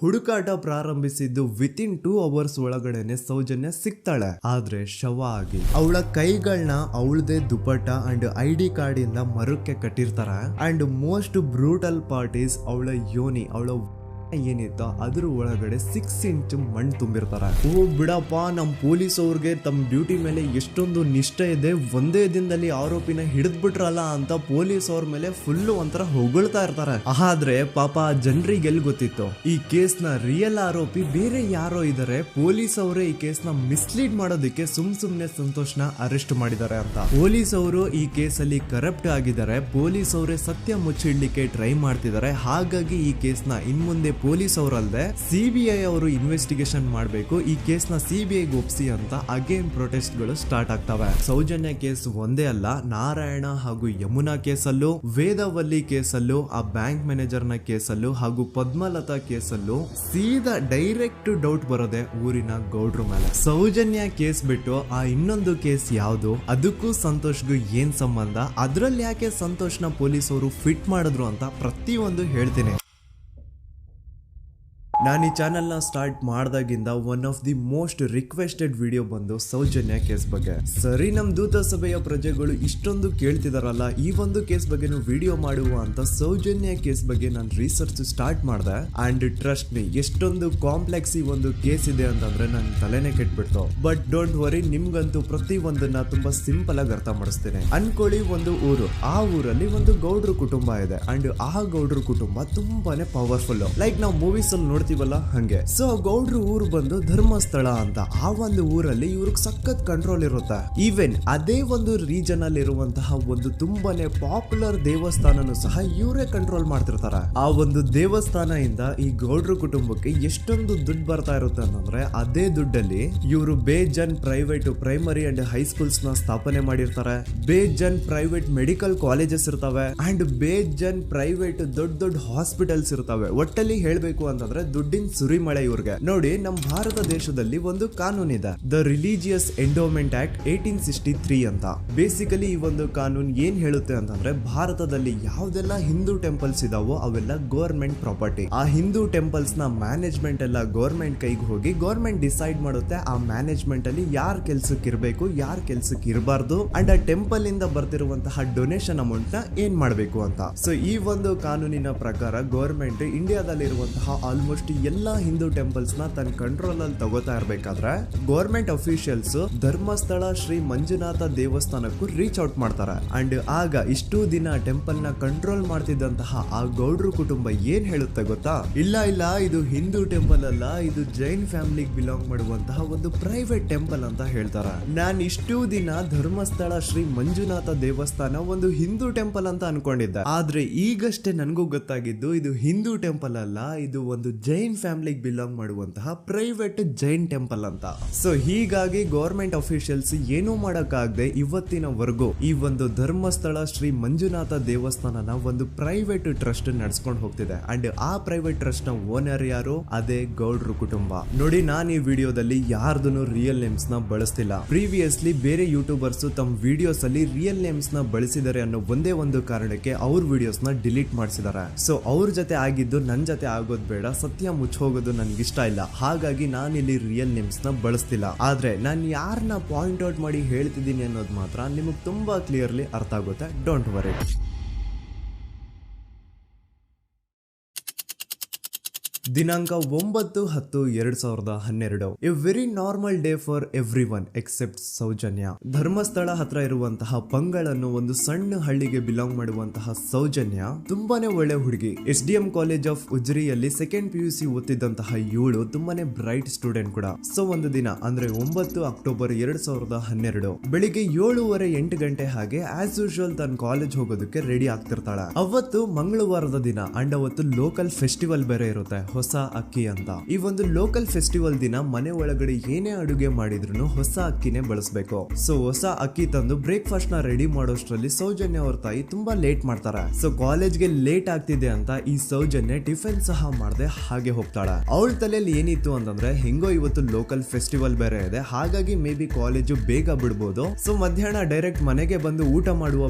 ಹುಡುಕಾಟ ಪ್ರಾರಂಭಿಸಿದ್ದು within 2 hours ಒಳಗಡೆನೆ ಸೌಜನ್ಯ ಸಿಗ್ತಾಳೆ. ಆದ್ರೆ ಶವ ಆಗಿ ಅವಳ ಕೈಗಳನ್ನ ಅವಳದೇ ದುಪಟ್ಟ ಅಂಡ್ ID ಕಾರ್ಡ್ ಇಂದ ಮರಕ್ಕೆ ಕಟ್ಟಿರ್ತಾರೆ. And most brutal part is ಅವಳ ಯೋನಿ, ಅವಳ ಏನಿತ್ತು ಅದ್ರ ಒಳಗಡೆ 6 ಇಂಚ್ ಮಣ್ಣು ತುಂಬಿರ್ತಾರೆ. ಓ ಬಿಡಪ್ಪ, ನಮ್ ಪೊಲೀಸ್ ಅವ್ರಿಗೆ ತಮ್ಮ ಡ್ಯೂಟಿ ಮೇಲೆ ಎಷ್ಟೊಂದು ನಿಷ್ಠೆ ಇದೆ, ಒಂದೇ ದಿನದಲ್ಲಿ ಆರೋಪಿನ ಹಿಡಿದ್ ಬಿಟ್ರಲ್ಲ ಅಂತ ಪೊಲೀಸ್ ಅವ್ರ ಮೇಲೆ ಫುಲ್ ಒಂಥರ ಹೊಗಳ್ತಾ ಇರ್ತಾರೆ. ಆದ್ರೆ ಪಾಪ ಜನರಿಗೆ ಎಲ್ಲಿ ಗೊತ್ತಿತ್ತು ಈ ಕೇಸ್ ನ ರಿಯಲ್ ಆರೋಪಿ ಬೇರೆ ಯಾರೋ ಇದಾರೆ, ಪೊಲೀಸ್ ಅವರೇ ಈ ಕೇಸ್ ನ ಮಿಸ್ಲೀಡ್ ಮಾಡೋದಕ್ಕೆ ಸುಮ್ನೆ ಸಂತೋಷ್ನ ಅರೆಸ್ಟ್ ಮಾಡಿದ್ದಾರೆ ಅಂತ. ಪೊಲೀಸ್ ಅವರು ಈ ಕೇಸ್ ಅಲ್ಲಿ ಕರಪ್ಟ್ ಆಗಿದ್ದಾರೆ, ಪೊಲೀಸ್ ಅವರೇ ಸತ್ಯ ಮುಚ್ಚಿಡ್ಲಿಕ್ಕೆ ಟ್ರೈ ಮಾಡ್ತಿದ್ದಾರೆ. ಹಾಗಾಗಿ ಈ ಕೇಸ್ ನ ಇನ್ಮುಂದೆ ಪೊಲೀಸ್ ಅವರಲ್ಲದೆ CBI ಅವರು ಇನ್ವೆಸ್ಟಿಗೇಷನ್ ಮಾಡಬೇಕು, ಈ ಕೇಸ್ ನ CBI ಒಪ್ಸಿ ಅಂತ ಅಗೇನ್ ಪ್ರೊಟೆಸ್ಟ್ ಗಳು ಸ್ಟಾರ್ಟ್ ಆಗ್ತವೆ. ಸೌಜನ್ಯ ಕೇಸ್ ಒಂದೇ ಅಲ್ಲ, ನಾರಾಯಣ ಹಾಗೂ ಯಮುನಾ ಕೇಸಲ್ಲೂ, ವೇದವಲ್ಲಿ ಕೇಸಲ್ಲೂ, ಆ ಬ್ಯಾಂಕ್ ಮ್ಯಾನೇಜರ್ ನ ಕೇಸಲ್ಲೂ ಹಾಗೂ ಪದ್ಮಲತಾ ಕೇಸಲ್ಲೂ ಸೀದಾ ಡೈರೆಕ್ಟ್ ಡೌಟ್ ಬರೋದೆ ಊರಿನ ಗೌಡ್ರ ಮೇಲೆ. ಸೌಜನ್ಯ ಕೇಸ್ ಬಿಟ್ಟು ಆ ಇನ್ನೊಂದು ಕೇಸ್ ಯಾವುದು, ಅದಕ್ಕೂ ಸಂತೋಷ್ಗೂ ಏನ್ ಸಂಬಂಧ, ಅದ್ರಲ್ಲಿ ಯಾಕೆ ಸಂತೋಷ್ನ ಪೊಲೀಸ್ ಅವರು ಫಿಟ್ ಮಾಡಿದ್ರು ಅಂತ ಪ್ರತಿಯೊಂದು ಹೇಳ್ತೀನಿ. ನಾನು ಈ ಚಾನೆಲ್ ನ ಸ್ಟಾರ್ಟ್ ಮಾಡ್ದಾಗಿಂದ one of the most requested video ಬಂದು ಸೌಜನ್ಯ ಕೇಸ್ ಬಗ್ಗೆ. ಸರಿ, ನಮ್ ದೂತ ಸಭೆಯ ಪ್ರಜೆಗಳು ಇಷ್ಟೊಂದು ಕೇಳ್ತಿದಾರಲ್ಲ, ಈ ಒಂದು ಕೇಸ್ ಬಗ್ಗೆ ವಿಡಿಯೋ ಮಾಡುವ ಅಂತ ಸೌಜನ್ಯ ಕೇಸ್ ಬಗ್ಗೆ ನಾನು ರಿಸರ್ಚ್ ಸ್ಟಾರ್ಟ್ ಮಾಡಿದೆ. ಅಂಡ್ ಟ್ರಸ್ಟ್ ಮೀ, ಎಷ್ಟೊಂದು ಕಾಂಪ್ಲೆಕ್ಸ್ ಈ ಒಂದು ಕೇಸ್ ಇದೆ ಅಂತಂದ್ರೆ ನನ್ ತಲೆನೇ ಕೆಟ್ಬಿಡ್ತು. ಬಟ್ ಡೋಂಟ್ ವರಿ, ನಿಮ್ಗಂತೂ ಪ್ರತಿ ಒಂದನ್ನ ತುಂಬಾ ಸಿಂಪಲ್ ಆಗಿ ಅರ್ಥ ಮಾಡಿಸ್ತೇನೆ. ಅನ್ಕೊಳ್ಳಿ, ಒಂದು ಊರು, ಆ ಊರಲ್ಲಿ ಒಂದು ಗೌಡ್ರ ಕುಟುಂಬ ಇದೆ. ಅಂಡ್ ಆ ಗೌಡ್ರ ಕುಟುಂಬ ತುಂಬಾನೇ ಪವರ್ಫುಲ್, ಲೈಕ್ ನಾವು ಮೂವೀಸ್ ಅಲ್ಲಿ ನೋಡ್ತೀವಲ್ಲ ಹಂಗೆ. ಸೊ ಗೌಡ್ರು ಊರು ಬಂದು ಧರ್ಮಸ್ಥಳ ಅಂತ. ಆ ಒಂದು ಊರಲ್ಲಿ ಇವ್ರಿಗೆ ಸಖತ್ ಕಂಟ್ರೋಲ್ ಇರುತ್ತೆ. ಈವನ್ ಅದೇ ಒಂದು ರೀಜನ್ ಅಲ್ಲಿ ಇರುವಂತಹ ಒಂದು ತುಂಬಾನೇ ಪಾಪ್ಯುಲರ್ ದೇವಸ್ಥಾನನು ಸಹ ಇವರೇ ಕಂಟ್ರೋಲ್ ಮಾಡ್ತಿರ್ತಾರೆ. ಆ ಒಂದು ದೇವಸ್ಥಾನ ಇಂದ ಈ ಗೌಡ್ರ ಕುಟುಂಬಕ್ಕೆ ಎಷ್ಟೊಂದು ದುಡ್ಡು ಬರ್ತಾ ಇರುತ್ತೆ ಅಂತಂದ್ರೆ, ಅದೇ ದುಡ್ಡಲ್ಲಿ ಇವರು ಬೇಜನ್ ಪ್ರೈವೇಟ್ ಪ್ರೈಮರಿ ಅಂಡ್ ಹೈಸ್ಕೂಲ್ಸ್ ನ ಸ್ಥಾಪನೆ ಮಾಡಿರ್ತಾರೆ, ಬೇಜನ್ ಪ್ರೈವೇಟ್ ಮೆಡಿಕಲ್ ಕಾಲೇಜಸ್ ಇರ್ತವೆ, ಅಂಡ್ ಬೇಜನ್ ಪ್ರೈವೇಟ್ ದೊಡ್ಡ ಹಾಸ್ಪಿಟಲ್ಸ್ ಇರ್ತವೆ. ಒಟ್ಟಲ್ಲಿ ಹೇಳ್ಬೇಕು ಅಂತಂದ್ರೆ ದುಡ್ಡಿನ ಸುರಿಮಳೆ ಇವ್ರಿಗೆ. ನೋಡಿ, ನಮ್ಮ ಭಾರತ ದೇಶದಲ್ಲಿ ಒಂದು ಕಾನೂನಿದೆ, ದ ರಿಲಿಜಿಯಸ್ ಎಂಡೋಮೆಂಟ್ ಆಕ್ಟ್ 1863 ಅಂತ. ಬೇಸಿಕಲಿ ಈ ಒಂದು ಕಾನೂನು ಏನ್ ಹೇಳುತ್ತೆ ಅಂತಂದ್ರೆ, ಭಾರತದಲ್ಲಿ ಯಾವ್ದೆಲ್ಲ ಹಿಂದೂ ಟೆಂಪಲ್ಸ್ ಇದಾವೋ ಅವೆಲ್ಲ ಗವರ್ಮೆಂಟ್ ಪ್ರಾಪರ್ಟಿ. ಆ ಹಿಂದೂ ಟೆಂಪಲ್ಸ್ ನ ಮ್ಯಾನೇಜ್ಮೆಂಟ್ ಎಲ್ಲ ಗವರ್ಮೆಂಟ್ ಕೈಗೆ ಹೋಗಿ ಗವರ್ಮೆಂಟ್ ಡಿಸೈಡ್ ಮಾಡುತ್ತೆ ಆ ಮ್ಯಾನೇಜ್ಮೆಂಟ್ ಅಲ್ಲಿ ಯಾರ್ ಕೆಲ್ಸಕ್ಕೆ ಇರಬೇಕು, ಯಾರ್ ಕೆಲ್ಸಕ್ಕೆ ಇರಬಾರ್ದು, ಅಂಡ್ ಆ ಟೆಂಪಲ್ ಇಂದ ಬರ್ತಿರುವಂತಹ ಡೊನೇಷನ್ ಅಮೌಂಟ್ ನ ಏನ್ ಮಾಡಬೇಕು ಅಂತ. ಸೊ ಈ ಒಂದು ಕಾನೂನಿನ ಪ್ರಕಾರ ಗವರ್ಮೆಂಟ್ ಇಂಡಿಯಾದಲ್ಲಿ ಇರುವಂತಹ ಆಲ್ಮೋಸ್ಟ್ ಎಲ್ಲಾ ಹಿಂದೂ ಟೆಂಪಲ್ಸ್ ನ ತನ್ನ ಕಂಟ್ರೋಲ್ ಅಲ್ಲಿ ತಗೋತಾ ಇರ್ಬೇಕಾದ್ರೆ ಗವರ್ಮೆಂಟ್ ಅಫಿಷಿಯಲ್ಸ್ ಧರ್ಮಸ್ಥಳ ಶ್ರೀ ಮಂಜುನಾಥ ದೇವಸ್ಥಾನಕ್ಕೂ ರೀಚ್ ಔಟ್ ಮಾಡ್ತಾರೆ. ಅಂಡ್ ಆಗ ಇಷ್ಟು ದಿನ ಟೆಂಪಲ್ ನ ಕಂಟ್ರೋಲ್ ಮಾಡ್ತಿದ್ದಂತಹ ಆ ಗೌಡ್ರ ಕುಟುಂಬ ಏನ್ ಹೇಳುತ್ತೆ ಗೊತ್ತಾ, ಇಲ್ಲ ಇದು ಹಿಂದೂ ಟೆಂಪಲ್ ಅಲ್ಲ, ಇದು ಜೈನ್ ಫ್ಯಾಮಿಲಿಗೆ ಬಿಲಾಂಗ್ ಮಾಡುವಂತಹ ಒಂದು ಪ್ರೈವೇಟ್ ಟೆಂಪಲ್ ಅಂತ ಹೇಳ್ತಾರೆ. ನಾನು ಇಷ್ಟು ದಿನ ಧರ್ಮಸ್ಥಳ ಶ್ರೀ ಮಂಜುನಾಥ ದೇವಸ್ಥಾನ ಒಂದು ಹಿಂದೂ ಟೆಂಪಲ್ ಅಂತ ಅನ್ಕೊಂಡಿದ್ದೆ. ಆದ್ರೆ ಈಗಷ್ಟೇ ನನಗೂ ಗೊತ್ತಾಗಿದ್ದು ಇದು ಹಿಂದೂ ಟೆಂಪಲ್ ಅಲ್ಲ, ಇದು ಒಂದು ಜೈನ್ ಫ್ಯಾಮಿಲಿಗೆ ಬಿಲಾಂಗ್ ಮಾಡುವಂತಹ ಪ್ರೈವೇಟ್ ಜೈನ್ ಟೆಂಪಲ್ ಅಂತ. ಸೊ ಹೀಗಾಗಿ ಗವರ್ಮೆಂಟ್ ಅಫಿಷಿಯಲ್ಸ್ ಏನೂ ಮಾಡಕ್ಕಾಗದೆ ಇವತ್ತಿನವರೆಗೂ ಈ ಒಂದು ಧರ್ಮಸ್ಥಳ ಶ್ರೀ ಮಂಜುನಾಥ ದೇವಸ್ಥಾನನ ಒಂದು ಪ್ರೈವೇಟ್ ಟ್ರಸ್ಟ್ ನಡೆಸ್ಕೊಂಡು ಹೋಗ್ತಿದೆ. ಅಂಡ್ ಆ ಪ್ರೈವೇಟ್ ಟ್ರಸ್ಟ್ ನ ಓನರ್ ಯಾರು, ಅದೇ ಗೌಡ್ರ ಕುಟುಂಬ. ನೋಡಿ, ನಾನು ಈ ವಿಡಿಯೋದಲ್ಲಿ ಯಾರ್ದನ್ನು ರಿಯಲ್ ನೇಮ್ಸ್ ನ ಬಳಸ್ತಿಲ್ಲ. ಪ್ರೀವಿಯಸ್ಲಿ ಬೇರೆ ಯೂಟ್ಯೂಬರ್ಸ್ ತಮ್ಮ ವಿಡಿಯೋಸ್ ಅಲ್ಲಿ ರಿಯಲ್ ನೇಮ್ಸ್ ನ ಬಳಸಿದ್ದಾರೆ ಅನ್ನೋ ಒಂದೇ ಒಂದು ಕಾರಣಕ್ಕೆ ಅವ್ರ ವಿಡಿಯೋಸ್ ನ ಡಿಲೀಟ್ ಮಾಡಿಸಿದ್ದಾರೆ. ಸೊ ಅವ್ರ ಜೊತೆ ಆಗಿದ್ದು ನನ್ ಜೊತೆ ಆಗೋದ್ ಬೇಡ, ಸತ್ಯ ಮುಚ್ಚೋಗೋದು ನನ್ಗೆ ಇಷ್ಟ ಇಲ್ಲ. ಹಾಗಾಗಿ ನಾನು ಇಲ್ಲಿ ರಿಯಲ್ ನೇಮ್ಸ್ ನ ಬಳಸ್ತಿಲ್ಲ. ಆದ್ರೆ ನಾನು ಯಾರನ್ನ ಪಾಯಿಂಟ್ ಔಟ್ ಮಾಡಿ ಹೇಳ್ತಿದ್ದೀನಿ ಅನ್ನೋದು ಮಾತ್ರ ನಿಮಗೆ ತುಂಬಾ ಕ್ಲಿಯರ್ಲಿ ಅರ್ಥ ಆಗುತ್ತೆ. Don't worry. ದಿನಾಂಕ 9/10/2012. A very normal day for everyone except Soujanya. Dharmasthala ಹತ್ರ ಇರುವಂತಹ ಪಂಗಳ್ ಅನ್ನೋ ಒಂದು ಸಣ್ಣ ಹಳ್ಳಿಗೆ ಬಿಲಾಂಗ್ ಮಾಡುವಂತಹ ಸೌಜನ್ಯ ತುಂಬಾನೇ ಒಳ್ಳೆ ಹುಡುಗಿ. SDM ಕಾಲೇಜ್ ಆಫ್ ಉಜ್ರಿಯಲ್ಲಿ 2nd PUC ಓದ್ತಿದ್ದಂತಹ ಇವಳು ತುಂಬಾನೇ ಬ್ರೈಟ್ ಸ್ಟೂಡೆಂಟ್ ಕೂಡ. ಸೊ ಒಂದು ದಿನ ಅಂದ್ರೆ 9 ಅಕ್ಟೋಬರ್ 2012 ಬೆಳಿಗ್ಗೆ 7:30-8 ಗಂಟೆ ಹಾಗೆ ಆಸ್ ಯೂಶುವಲ್ ತನ್ನ ಕಾಲೇಜ್ ಹೋಗೋದಕ್ಕೆ ರೆಡಿ ಆಗ್ತಿರ್ತಾಳೆ. ಅವತ್ತು ಮಂಗಳವಾರದ ದಿನ ಅಂಡ್ ಅವತ್ತು ಲೋಕಲ್ ಫೆಸ್ಟಿವಲ್ ಬೇರೆ ಇರುತ್ತೆ, ಹೊಸ ಅಕ್ಕಿ ಅಂತ. ಈ ಒಂದು ಲೋಕಲ್ ಫೆಸ್ಟಿವಲ್ ದಿನ ಮನೆ ಒಳಗಡೆ ಏನೇ ಅಡುಗೆ ಮಾಡಿದ್ರು ಹೊಸ ಅಕ್ಕಿನೇ ಬಳಸಬೇಕು. ಸೊ ಹೊಸ ಅಕ್ಕಿ ತಂದು ಬ್ರೇಕ್ಫಾಸ್ಟ್ ನ ರೆಡಿ ಮಾಡೋಷ್ಟ್ರಲ್ಲಿ ಸೌಜನ್ಯ ಅವ್ರ ತಾಯಿ ತುಂಬಾ ಲೇಟ್ ಮಾಡ್ತಾರೆ. ಸೊ ಕಾಲೇಜ್ಗೆ ಲೇಟ್ ಆಗ್ತಿದೆ ಅಂತ ಈ ಸೌಜನ್ಯ ಟಿಫಿನ್ ಸಹ ಮಾಡದೆ ಹಾಗೆ ಹೋಗ್ತಾಳೆ. ಅವಳ ತಲೆಯಲ್ಲಿ ಏನಿತ್ತು ಅಂತಂದ್ರೆ, ಹೆಂಗೋ ಇವತ್ತು ಲೋಕಲ್ ಫೆಸ್ಟಿವಲ್ ಬೇರೆ ಇದೆ, ಹಾಗಾಗಿ ಮೇ ಬಿ ಕಾಲೇಜು ಬೇಗ ಬಿಡ್ಬೋದು, ಸೊ ಮಧ್ಯಾಹ್ನ ಡೈರೆಕ್ಟ್ ಮನೆಗೆ ಬಂದು ಊಟ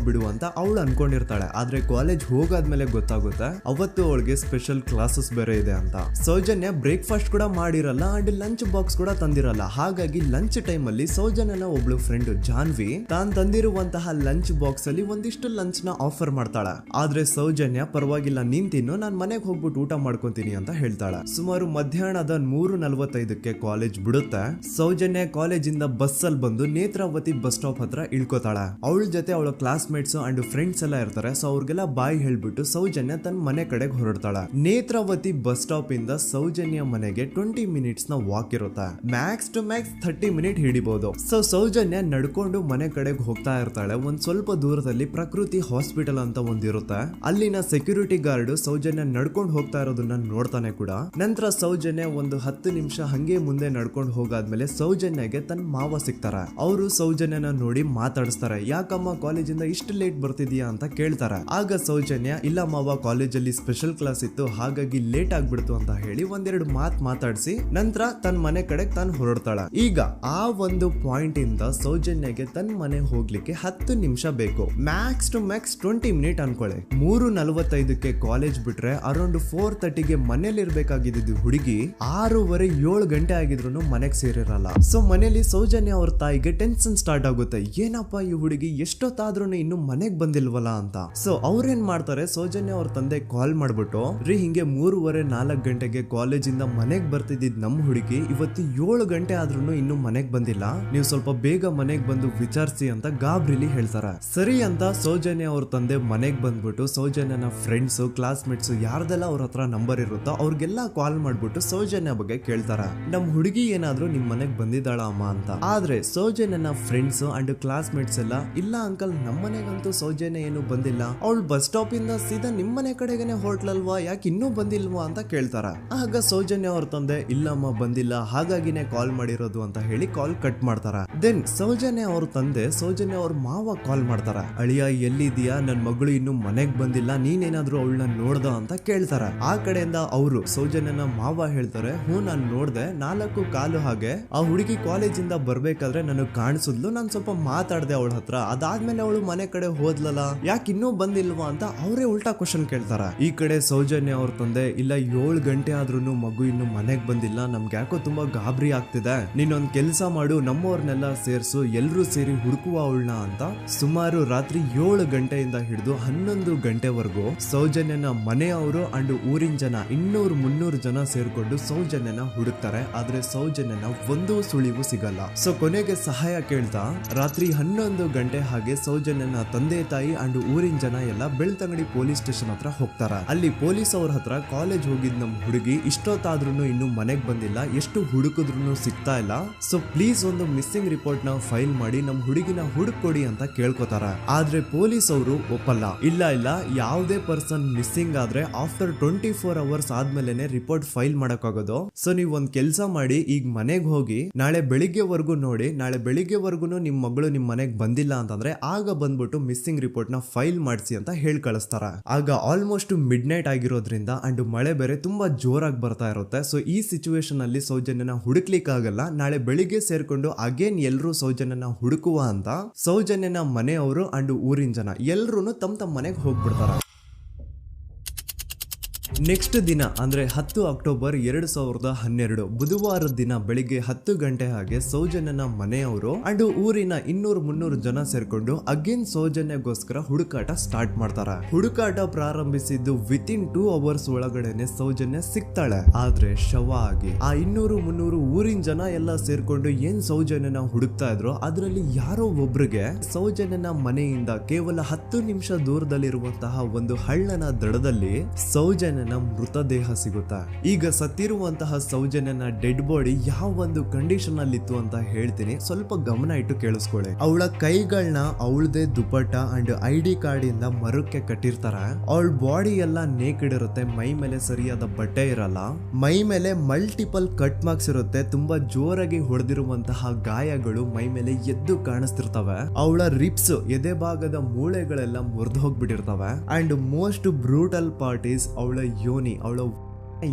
ಬಿಡು ಅಂತ ಅವಳು ಅನ್ಕೊಂಡಿರ್ತಾಳೆ. ಆದ್ರೆ ಕಾಲೇಜ್ ಹೋಗಾದ್ಮೇಲೆ ಗೊತ್ತಾಗುತ್ತೆ ಅವತ್ತು ಅವಳಿಗೆ ಸ್ಪೆಷಲ್ ಕ್ಲಾಸಸ್ ಬೇರೆ ಇದೆ ಅಂತ. ಸೌಜನ್ಯ ಬ್ರೇಕ್ಫಾಸ್ಟ್ ಕೂಡ ಮಾಡಿರಲ್ಲ ಅಂಡ್ ಲಂಚ್ ಬಾಕ್ಸ್ ಕೂಡ ತಂದಿರಲ್ಲ. ಹಾಗಾಗಿ ಲಂಚ್ ಟೈಮ್ ಅಲ್ಲಿ ಸೌಜನ್ಯನ ಒಬ್ಳು ಫ್ರೆಂಡ್ ಜಾನ್ವಿ ತಾನ್ ತಂದಿರುವಂತಹ ಲಂಚ್ ಬಾಕ್ಸ್ ಅಲ್ಲಿ ಒಂದಿಷ್ಟು ಲಂಚ್ ನ ಆಫರ್ ಮಾಡ್ತಾಳ. ಆದ್ರೆ ಸೌಜನ್ಯ ಪರವಾಗಿಲ್ಲ ನೀನ್ ತಿನ್ನು, ನಾನ್ ಮನೆಗೆ ಹೋಗ್ಬಿಟ್ಟು ಊಟ ಮಾಡ್ಕೊಂತೀನಿ ಅಂತ ಹೇಳ್ತಾಳ. ಸುಮಾರು ಮಧ್ಯಾಹ್ನದ 3:45ಕ್ಕೆ ಕಾಲೇಜ್ ಬಿಡುತ್ತೆ. ಸೌಜನ್ಯ ಕಾಲೇಜ್ ಇಂದ ಬಸ್ ಅಲ್ಲಿ ಬಂದು ನೇತ್ರಾವತಿ ಬಸ್ ಸ್ಟಾಪ್ ಹತ್ರ ಇಳ್ಕೋತಾಳ. ಅವಳ ಜೊತೆ ಅವಳ ಕ್ಲಾಸ್ ಮೇಟ್ಸ್ ಅಂಡ್ ಫ್ರೆಂಡ್ಸ್ ಎಲ್ಲ ಇರ್ತಾರೆ. ಸೊ ಅವ್ರಿಗೆಲ್ಲ ಬಾಯ್ ಹೇಳ್ಬಿಟ್ಟು ಸೌಜನ್ಯ ತನ್ನ ಮನೆ ಕಡೆಗೆ ಹೊರಡ್ತಾಳ. ನೇತ್ರಾವತಿ ಬಸ್ ಸ್ಟಾಪ್ ಇಂದ ಸೌಜನ್ಯ ಮನೆಗೆ 20 ಮಿನಿಟ್ಸ್ ನ ವಾಕ್ ಇರುತ್ತೆ. ಮ್ಯಾಕ್ಸ್ ಟು ಮ್ಯಾಕ್ಸ್ 30 ಮಿನಿಟ್ ಹಿಡಿಬಹುದು. ಸೊ ಸೌಜನ್ಯ ನಡ್ಕೊಂಡು ಮನೆ ಕಡೆಗೆ ಹೋಗ್ತಾ ಇರ್ತಾಳೆ. ಒಂದ್ ಸ್ವಲ್ಪ ದೂರದಲ್ಲಿ ಪ್ರಕೃತಿ ಹಾಸ್ಪಿಟಲ್ ಅಂತ ಒಂದಿರುತ್ತೆ. ಅಲ್ಲಿನ ಸೆಕ್ಯೂರಿಟಿ ಗಾರ್ಡ್ ಸೌಜನ್ಯ ನಡ್ಕೊಂಡು ಹೋಗ್ತಾ ಇರೋದನ್ನ ನೋಡ್ತಾನೆ ಕೂಡ. ನಂತರ ಸೌಜನ್ಯ ಒಂದು 10 ನಿಮಿಷ ಹಂಗೆ ಮುಂದೆ ನಡ್ಕೊಂಡು ಹೋಗಾದ್ಮೇಲೆ ಸೌಜನ್ಯಗೆ ತನ್ನ ಮಾವ ಸಿಗ್ತಾರ. ಅವರು ಸೌಜನ್ಯನ ನೋಡಿ ಮಾತಾಡಿಸ್ತಾರೆ. ಯಾಕಮ್ಮ ಕಾಲೇಜಿಂದ ಇಷ್ಟು ಲೇಟ್ ಬರ್ತಿದೀಯಾ ಅಂತ ಕೇಳ್ತಾರೆ. ಆಗ ಸೌಜನ್ಯ ಇಲ್ಲ ಮಾವ, ಕಾಲೇಜಲ್ಲಿ ಸ್ಪೆಷಲ್ ಕ್ಲಾಸ್ ಇತ್ತು ಹಾಗಾಗಿ ಲೇಟ್ ಆಗ್ಬಿಡ್ತು ಅಂತ ಹೇಳಿ ಒಂದೆರಡು ಮಾತಾಡಿಸಿ ನಂತರ ತನ್ನ ಮನೆ ಕಡೆಗೆ ತಾನು ಹೊರಡ್ತಾಳ. ಈಗ ಆ ಒಂದು ಪಾಯಿಂಟ್ ಇಂದ ಸೌಜನ್ಯಗೆ ತನ್ನ ಮನೆ ಹೋಗ್ಲಿಕ್ಕೆ 10 ನಿಮಿಷ ಬೇಕು. ಮ್ಯಾಕ್ಸ್ ಟು ಮ್ಯಾಕ್ಸ್ 20 ಮಿನಿಟ್ ಅನ್ಕೊಳ್ಳಿ. 3:45ಕ್ಕೆ ಕಾಲೇಜ್ ಬಿಟ್ರೆ ಅರೌಂಡ್ 4:30ಗೆ ಮನೇಲಿ ಇರ್ಬೇಕಾಗಿದ್ದು ಹುಡುಗಿ 6:30-7 ಗಂಟೆ ಆಗಿದ್ರು ಮನೆಗೆ ಸೇರಿರಲ್ಲ. ಸೊ ಮನೇಲಿ ಸೌಜನ್ಯ ಅವ್ರ ತಾಯಿಗೆ ಟೆನ್ಷನ್ ಸ್ಟಾರ್ಟ್ ಆಗುತ್ತೆ. ಏನಪ್ಪಾ ಈ ಹುಡುಗಿ ಎಷ್ಟೊತ್ತಾದ್ರೂ ಇನ್ನು ಮನೆಗ್ ಬಂದಿಲ್ವಲ್ಲ ಅಂತ. ಸೊ ಅವ್ರೇನ್ ಮಾಡ್ತಾರೆ, ಸೌಜನ್ಯ ಅವ್ರ ತಂದೆ ಕಾಲ್ ಮಾಡ್ಬಿಟ್ಟು ರೀ ಹಿಂಗೆ 3:30-4 ಗಂಟೆಗೆ ಕಾಲೇಜಿಂದ ಮನೆಗ್ ಬರ್ತಿದ್ದಿದ್ ನಮ್ ಹುಡುಗಿ ಇವತ್ತು 7 ಗಂಟೆ ಆದ್ರೂ ಇನ್ನು ಮನೆಗ್ ಬಂದಿಲ್ಲ, ನೀವು ಸ್ವಲ್ಪ ಬೇಗ ಮನೆಗ್ ಬಂದು ವಿಚಾರಿಸಿ ಅಂತ ಗಾಬ್ರಿಲಿ ಹೇಳ್ತಾರ. ಸರಿ ಅಂತ ಸೌಜನ್ಯ ಅವ್ರ ತಂದೆ ಮನೆಗ್ ಬಂದ್ಬಿಟ್ಟು ಸೌಜನ್ಯನ ಫ್ರೆಂಡ್ಸ್ ಕ್ಲಾಸ್ ಮೇಟ್ಸ್ ಯಾರ್ದೆಲ್ಲ ಅವ್ರ ಹತ್ರ ನಂಬರ್ ಇರುತ್ತೋ ಅವ್ರಿಗೆಲ್ಲ ಕಾಲ್ ಮಾಡ್ಬಿಟ್ಟು ಸೌಜನ್ಯ ಬಗ್ಗೆ ಕೇಳ್ತಾರ. ನಮ್ ಹುಡುಗಿ ಏನಾದ್ರೂ ನಿಮ್ ಮನೆಗ್ ಬಂದಿದ್ದಾಳ ಅಮ್ಮ ಅಂತ. ಆದ್ರೆ ಸೌಜನ್ಯನ ಫ್ರೆಂಡ್ಸ್ ಅಂಡ್ ಕ್ಲಾಸ್ ಮೇಟ್ಸ್ ಎಲ್ಲ ಇಲ್ಲ ಅಂಕಲ್ ನಮ್ಮ ಮನೆಗಂತೂ ಸೌಜನ್ಯ ಏನು ಬಂದಿಲ್ಲ, ಅವಳು ಬಸ್ ಸ್ಟಾಪ್ ಇಂದ ಸೀದಾ ನಿಮ್ ಮನೆ ಕಡೆಗೇನೆ ಹೊರಟ್ಲಲ್ವಾ, ಯಾಕೆ ಇನ್ನೂ ಬಂದಿಲ್ವಾ ಅಂತ ಕೇಳ್ತಾರ. ಆಗ ಸೌಜನ್ಯ ಅವ್ರ ತಂದೆ ಇಲ್ಲಮ್ಮ ಬಂದಿಲ್ಲ ಹಾಗಾಗಿನೇ ಕಾಲ್ ಮಾಡಿರೋದು ಅಂತ ಹೇಳಿ ಕಾಲ್ ಕಟ್ ಮಾಡ್ತಾರ. ದೆನ್ ಸೌಜನ್ಯ ಅವ್ರ ತಂದೆ ಸೌಜನ್ಯ ಅವ್ರ ಮಾವ ಕಾಲ್ ಮಾಡ್ತಾರ. ಅಳಿಯ ಎಲ್ಲಿದ್ಯಾ, ನನ್ ಮಗಳು ಇನ್ನು ಮನೆಗ್ ಬಂದಿಲ್ಲ, ನೀನೇನಾದ್ರೂ ಅವಳನ್ನ ನೋಡ್ದ ಅಂತ ಕೇಳ್ತಾರ. ಆ ಕಡೆಯಿಂದ ಅವರು ಸೌಜನ್ಯನ ಮಾವ ಹೇಳ್ತಾರೆ, ಹ್ಞೂ ನಾನ್ ನೋಡ್ದೆ, 4:15 ಹಾಗೆ ಆ ಹುಡುಗಿ ಕಾಲೇಜಿಂದ ಬರ್ಬೇಕಾದ್ರೆ ನನಗ್ ಕಾಣಿಸಿದ್ಲು, ನಾನ್ ಸ್ವಲ್ಪ ಮಾತಾಡ್ದೆ ಅವಳ ಹತ್ರ, ಅದಾದ್ಮೇಲೆ ಅವಳು ಮನೆ ಕಡೆ ಹೋದ್ಲಲ್ಲ, ಯಾಕೆ ಇನ್ನೂ ಬಂದಿಲ್ವಾ ಅಂತ ಅವರೇ ಉಲ್ಟಾ ಕ್ವಶನ್ ಕೇಳ್ತಾರ. ಈ ಕಡೆ ಸೌಜನ್ಯ ಅವ್ರ ತಂದೆ ಇಲ್ಲ 7 ಗಂಟೆ ಆದ್ರೂ ಮಗು ಇನ್ನು ಮನೆಗ್ ಬಂದಿಲ್ಲ, ನಮ್ಗೆ ಯಾಕೋ ತುಂಬಾ ಗಾಬರಿ ಆಗ್ತಿದೆ, ನೀನೊಂದ್ ಕೆಲ್ಸ ಮಾಡು, ನಮ್ಮವ್ರನ್ನೆಲ್ಲ ಸೇರ್ಸು, ಎಲ್ರೂ ಸೇರಿ ಹುಡುಕುವ ಅವಳನ್ನ ಅಂತ ಸುಮಾರು ರಾತ್ರಿ 7 ಗಂಟೆಯಿಂದ ಹಿಡಿದು 11 ಗಂಟೆವರೆಗೂ ಸೌಜನ್ಯನ ಮನೆಯವರು ಅಂಡ್ ಊರಿನ ಜನ 200-300 ಜನ ಸೇರ್ಕೊಂಡು ಸೌಜನ್ಯನ ಹುಡುಕ್ತಾರೆ. ಆದ್ರೆ ಸೌಜನ್ಯನ ಒಂದು ಸುಳಿವು ಸಿಗಲ್ಲ. ಸೊ ಕೊನೆಗೆ ಸಹಾಯ ಕೇಳ್ತಾ ರಾತ್ರಿ 11 ಗಂಟೆ ಹಾಗೆ ಸೌಜನ್ಯನ ತಂದೆ ತಾಯಿ ಅಂಡ್ ಊರಿನ ಜನ ಎಲ್ಲ ಬೆಳ್ತಂಗಡಿ ಪೊಲೀಸ್ ಸ್ಟೇಷನ್ ಹತ್ರ ಹೋಗ್ತಾರ. ಅಲ್ಲಿ ಪೊಲೀಸ್ ಅವ್ರ ಹತ್ರ ಕಾಲೇಜ್ ಹೋಗಿದ್ ನಮ್ ಹುಡುಗಿ ಇಷ್ಟೊತ್ತಾದ್ರೂ ಇನ್ನು ಮನೆಗ್ ಬಂದಿಲ್ಲ, ಎಷ್ಟು ಹುಡುಕಿದ್ರು ಸಿಗ್ತಾ ಇಲ್ಲ, ಸೊ ಪ್ಲೀಸ್ ಒಂದು ಮಿಸ್ಸಿಂಗ್ ರಿಪೋರ್ಟ್ ನ ಫೈಲ್ ಮಾಡಿ ನಮ್ ಹುಡುಗಿನ ಹುಡುಕೊಡಿ ಅಂತ ಕೇಳ್ಕೊತಾರ. ಆದ್ರೆ ಪೊಲೀಸ್ ಅವರು ಒಪ್ಪಲ್ಲ. ಇಲ್ಲ ಯಾವುದೇ ಪರ್ಸನ್ ಮಿಸ್ಸಿಂಗ್ ಆದ್ರೆ ಆಫ್ಟರ್ 24 ಅವರ್ಸ್ ಆದ್ಮೇಲೆನೆ ರಿಪೋರ್ಟ್ ಫೈಲ್ ಮಾಡಕ್ಕಾಗೋದು. ಸೊ ನೀವ್ ಒಂದ್ ಕೆಲ್ಸ ಮಾಡಿ, ಈಗ ಮನೆಗ್ ಹೋಗಿ ನಾಳೆ ಬೆಳಿಗ್ಗೆವರೆಗೂ ನೋಡಿ, ನಾಳೆ ಬೆಳಿಗ್ಗೆವರೆಗೂ ನಿಮ್ ಮಗಳು ನಿಮ್ ಮನೆಗ್ ಬಂದಿಲ್ಲ ಅಂತಂದ್ರೆ ಆಗ ಬಂದ್ಬಿಟ್ಟು ಮಿಸ್ಸಿಂಗ್ ರಿಪೋರ್ಟ್ ನ ಫೈಲ್ ಮಾಡಿಸಿ ಅಂತ ಹೇಳಿ ಕಳಿಸ್ತಾರ. ಆಗ ಆಲ್ಮೋಸ್ಟ್ ಮಿಡ್ ನೈಟ್ ಆಗಿರೋದ್ರಿಂದ ಅಂಡ್ ಮಳೆ ಬೇರೆ ತುಂಬಾ ಜೋರಾಗಿ ಬರ್ತಾ ಇರುತ್ತೆ. ಸೊ ಈ ಸಿಚುವೇಶನ್ ಅಲ್ಲಿ ಸೌಜನ್ಯನ ಹುಡುಕ್ಲಿಕ್ಕೆ ಆಗಲ್ಲ. ನಾಳೆ ಬೆಳಿಗ್ಗೆ ಸೇರ್ಕೊಂಡು ಅಗೇನ್ ಎಲ್ರು ಸೌಜನ್ಯನ ಹುಡುಕುವ ಅಂತ ಸೌಜನ್ಯನ ಮನೆಯವರು ಅಂಡ್ ಊರಿನ ಜನ ಎಲ್ರು ತಮ್ಮ ಮನೆಗೆ ಹೋಗ್ಬಿಡ್ತಾರ. ನೆಕ್ಸ್ಟ್ ದಿನ ಅಂದ್ರೆ 10 ಅಕ್ಟೋಬರ್ 2012 ಬುಧವಾರದ ದಿನ ಬೆಳಿಗ್ಗೆ 10 ಗಂಟೆ ಹಾಗೆ ಸೌಜನ್ಯನ ಮನೆಯವರು ಅಂಡ್ ಊರಿನ 200-300 ಜನ ಸೇರ್ಕೊಂಡು ಅಗೇನ್ ಸೌಜನ್ಯಗೋಸ್ಕರ ಹುಡುಕಾಟ ಸ್ಟಾರ್ಟ್ ಮಾಡ್ತಾರ. ಹುಡುಕಾಟ ಪ್ರಾರಂಭಿಸಿದ್ದು ವಿತಿನ್ 2 ಅವರ್ಸ್ ಒಳಗಡೆನೆ ಸೌಜನ್ಯ ಸಿಗ್ತಾಳೆ. ಆದ್ರೆ ಶವ ಆಗಿ ಆ 200-300 ಊರಿನ ಜನ ಎಲ್ಲ ಸೇರ್ಕೊಂಡು ಏನ್ ಸೌಜನ್ಯನ ಹುಡುಕ್ತಾ ಇದ್ರು ಅದರಲ್ಲಿ ಯಾರೋ ಒಬ್ರಿಗೆ ಸೌಜನ್ಯನ ಮನೆಯಿಂದ ಕೇವಲ 10 ನಿಮಿಷ ದೂರದಲ್ಲಿರುವಂತಹ ಒಂದು ಹಳ್ಳನ ದಡದಲ್ಲಿ ಸೌಜನ್ಯ ಮೃತದೇಹ ಸಿಗುತ್ತಾ. ಈಗ ಸತ್ತಿರುವಂತಹ ಸೌಜನ್ಯನ ಡೆಡ್ ಬಾಡಿ ಯಾವ ಒಂದು ಕಂಡೀಷನ್ ಅಲ್ಲಿ ಇತ್ತು ಅಂತ ಹೇಳ್ತೀನಿ, ಸ್ವಲ್ಪ ಗಮನ ಇಟ್ಟು ಕೇಳಿಸ್ಕೊಳ್ಳಿ. ಅವಳ ಕೈಗಳನ್ನ ಅವಳದೇ ದುಪಟ್ಟ ಅಂಡ್ ID ಕಾರ್ಡ್ ಇಂದ ಮರಕ್ಕೆ ಕಟ್ಟಿರ್ತಾರ. ಅವಳ ಬಾಡಿ ಎಲ್ಲ ನೇಕೆಡ್ ಇರುತ್ತೆ, ಮೈ ಮೇಲೆ ಸರಿಯಾದ ಬಟ್ಟೆ ಇರಲ್ಲ, ಮೈ ಮೇಲೆ ಮಲ್ಟಿಪಲ್ ಕಟ್ ಮಾರ್ಕ್ಸ್ ಇರುತ್ತೆ, ತುಂಬಾ ಜೋರಾಗಿ ಹೊಡೆದಿರುವಂತಹ ಗಾಯಗಳು ಮೈ ಮೇಲೆ ಎದ್ದು ಕಾಣಿಸ್ತಿರ್ತವೆ. ಅವಳ ರಿಪ್ಸ್ ಎದೆ ಭಾಗದ ಮೂಳೆಗಳೆಲ್ಲ ಮುರಿದು ಹೋಗ್ಬಿಟ್ಟಿರ್ತವೆ. And most brutal part is ಅವಳ ಯೋನಿ, ಅವಳ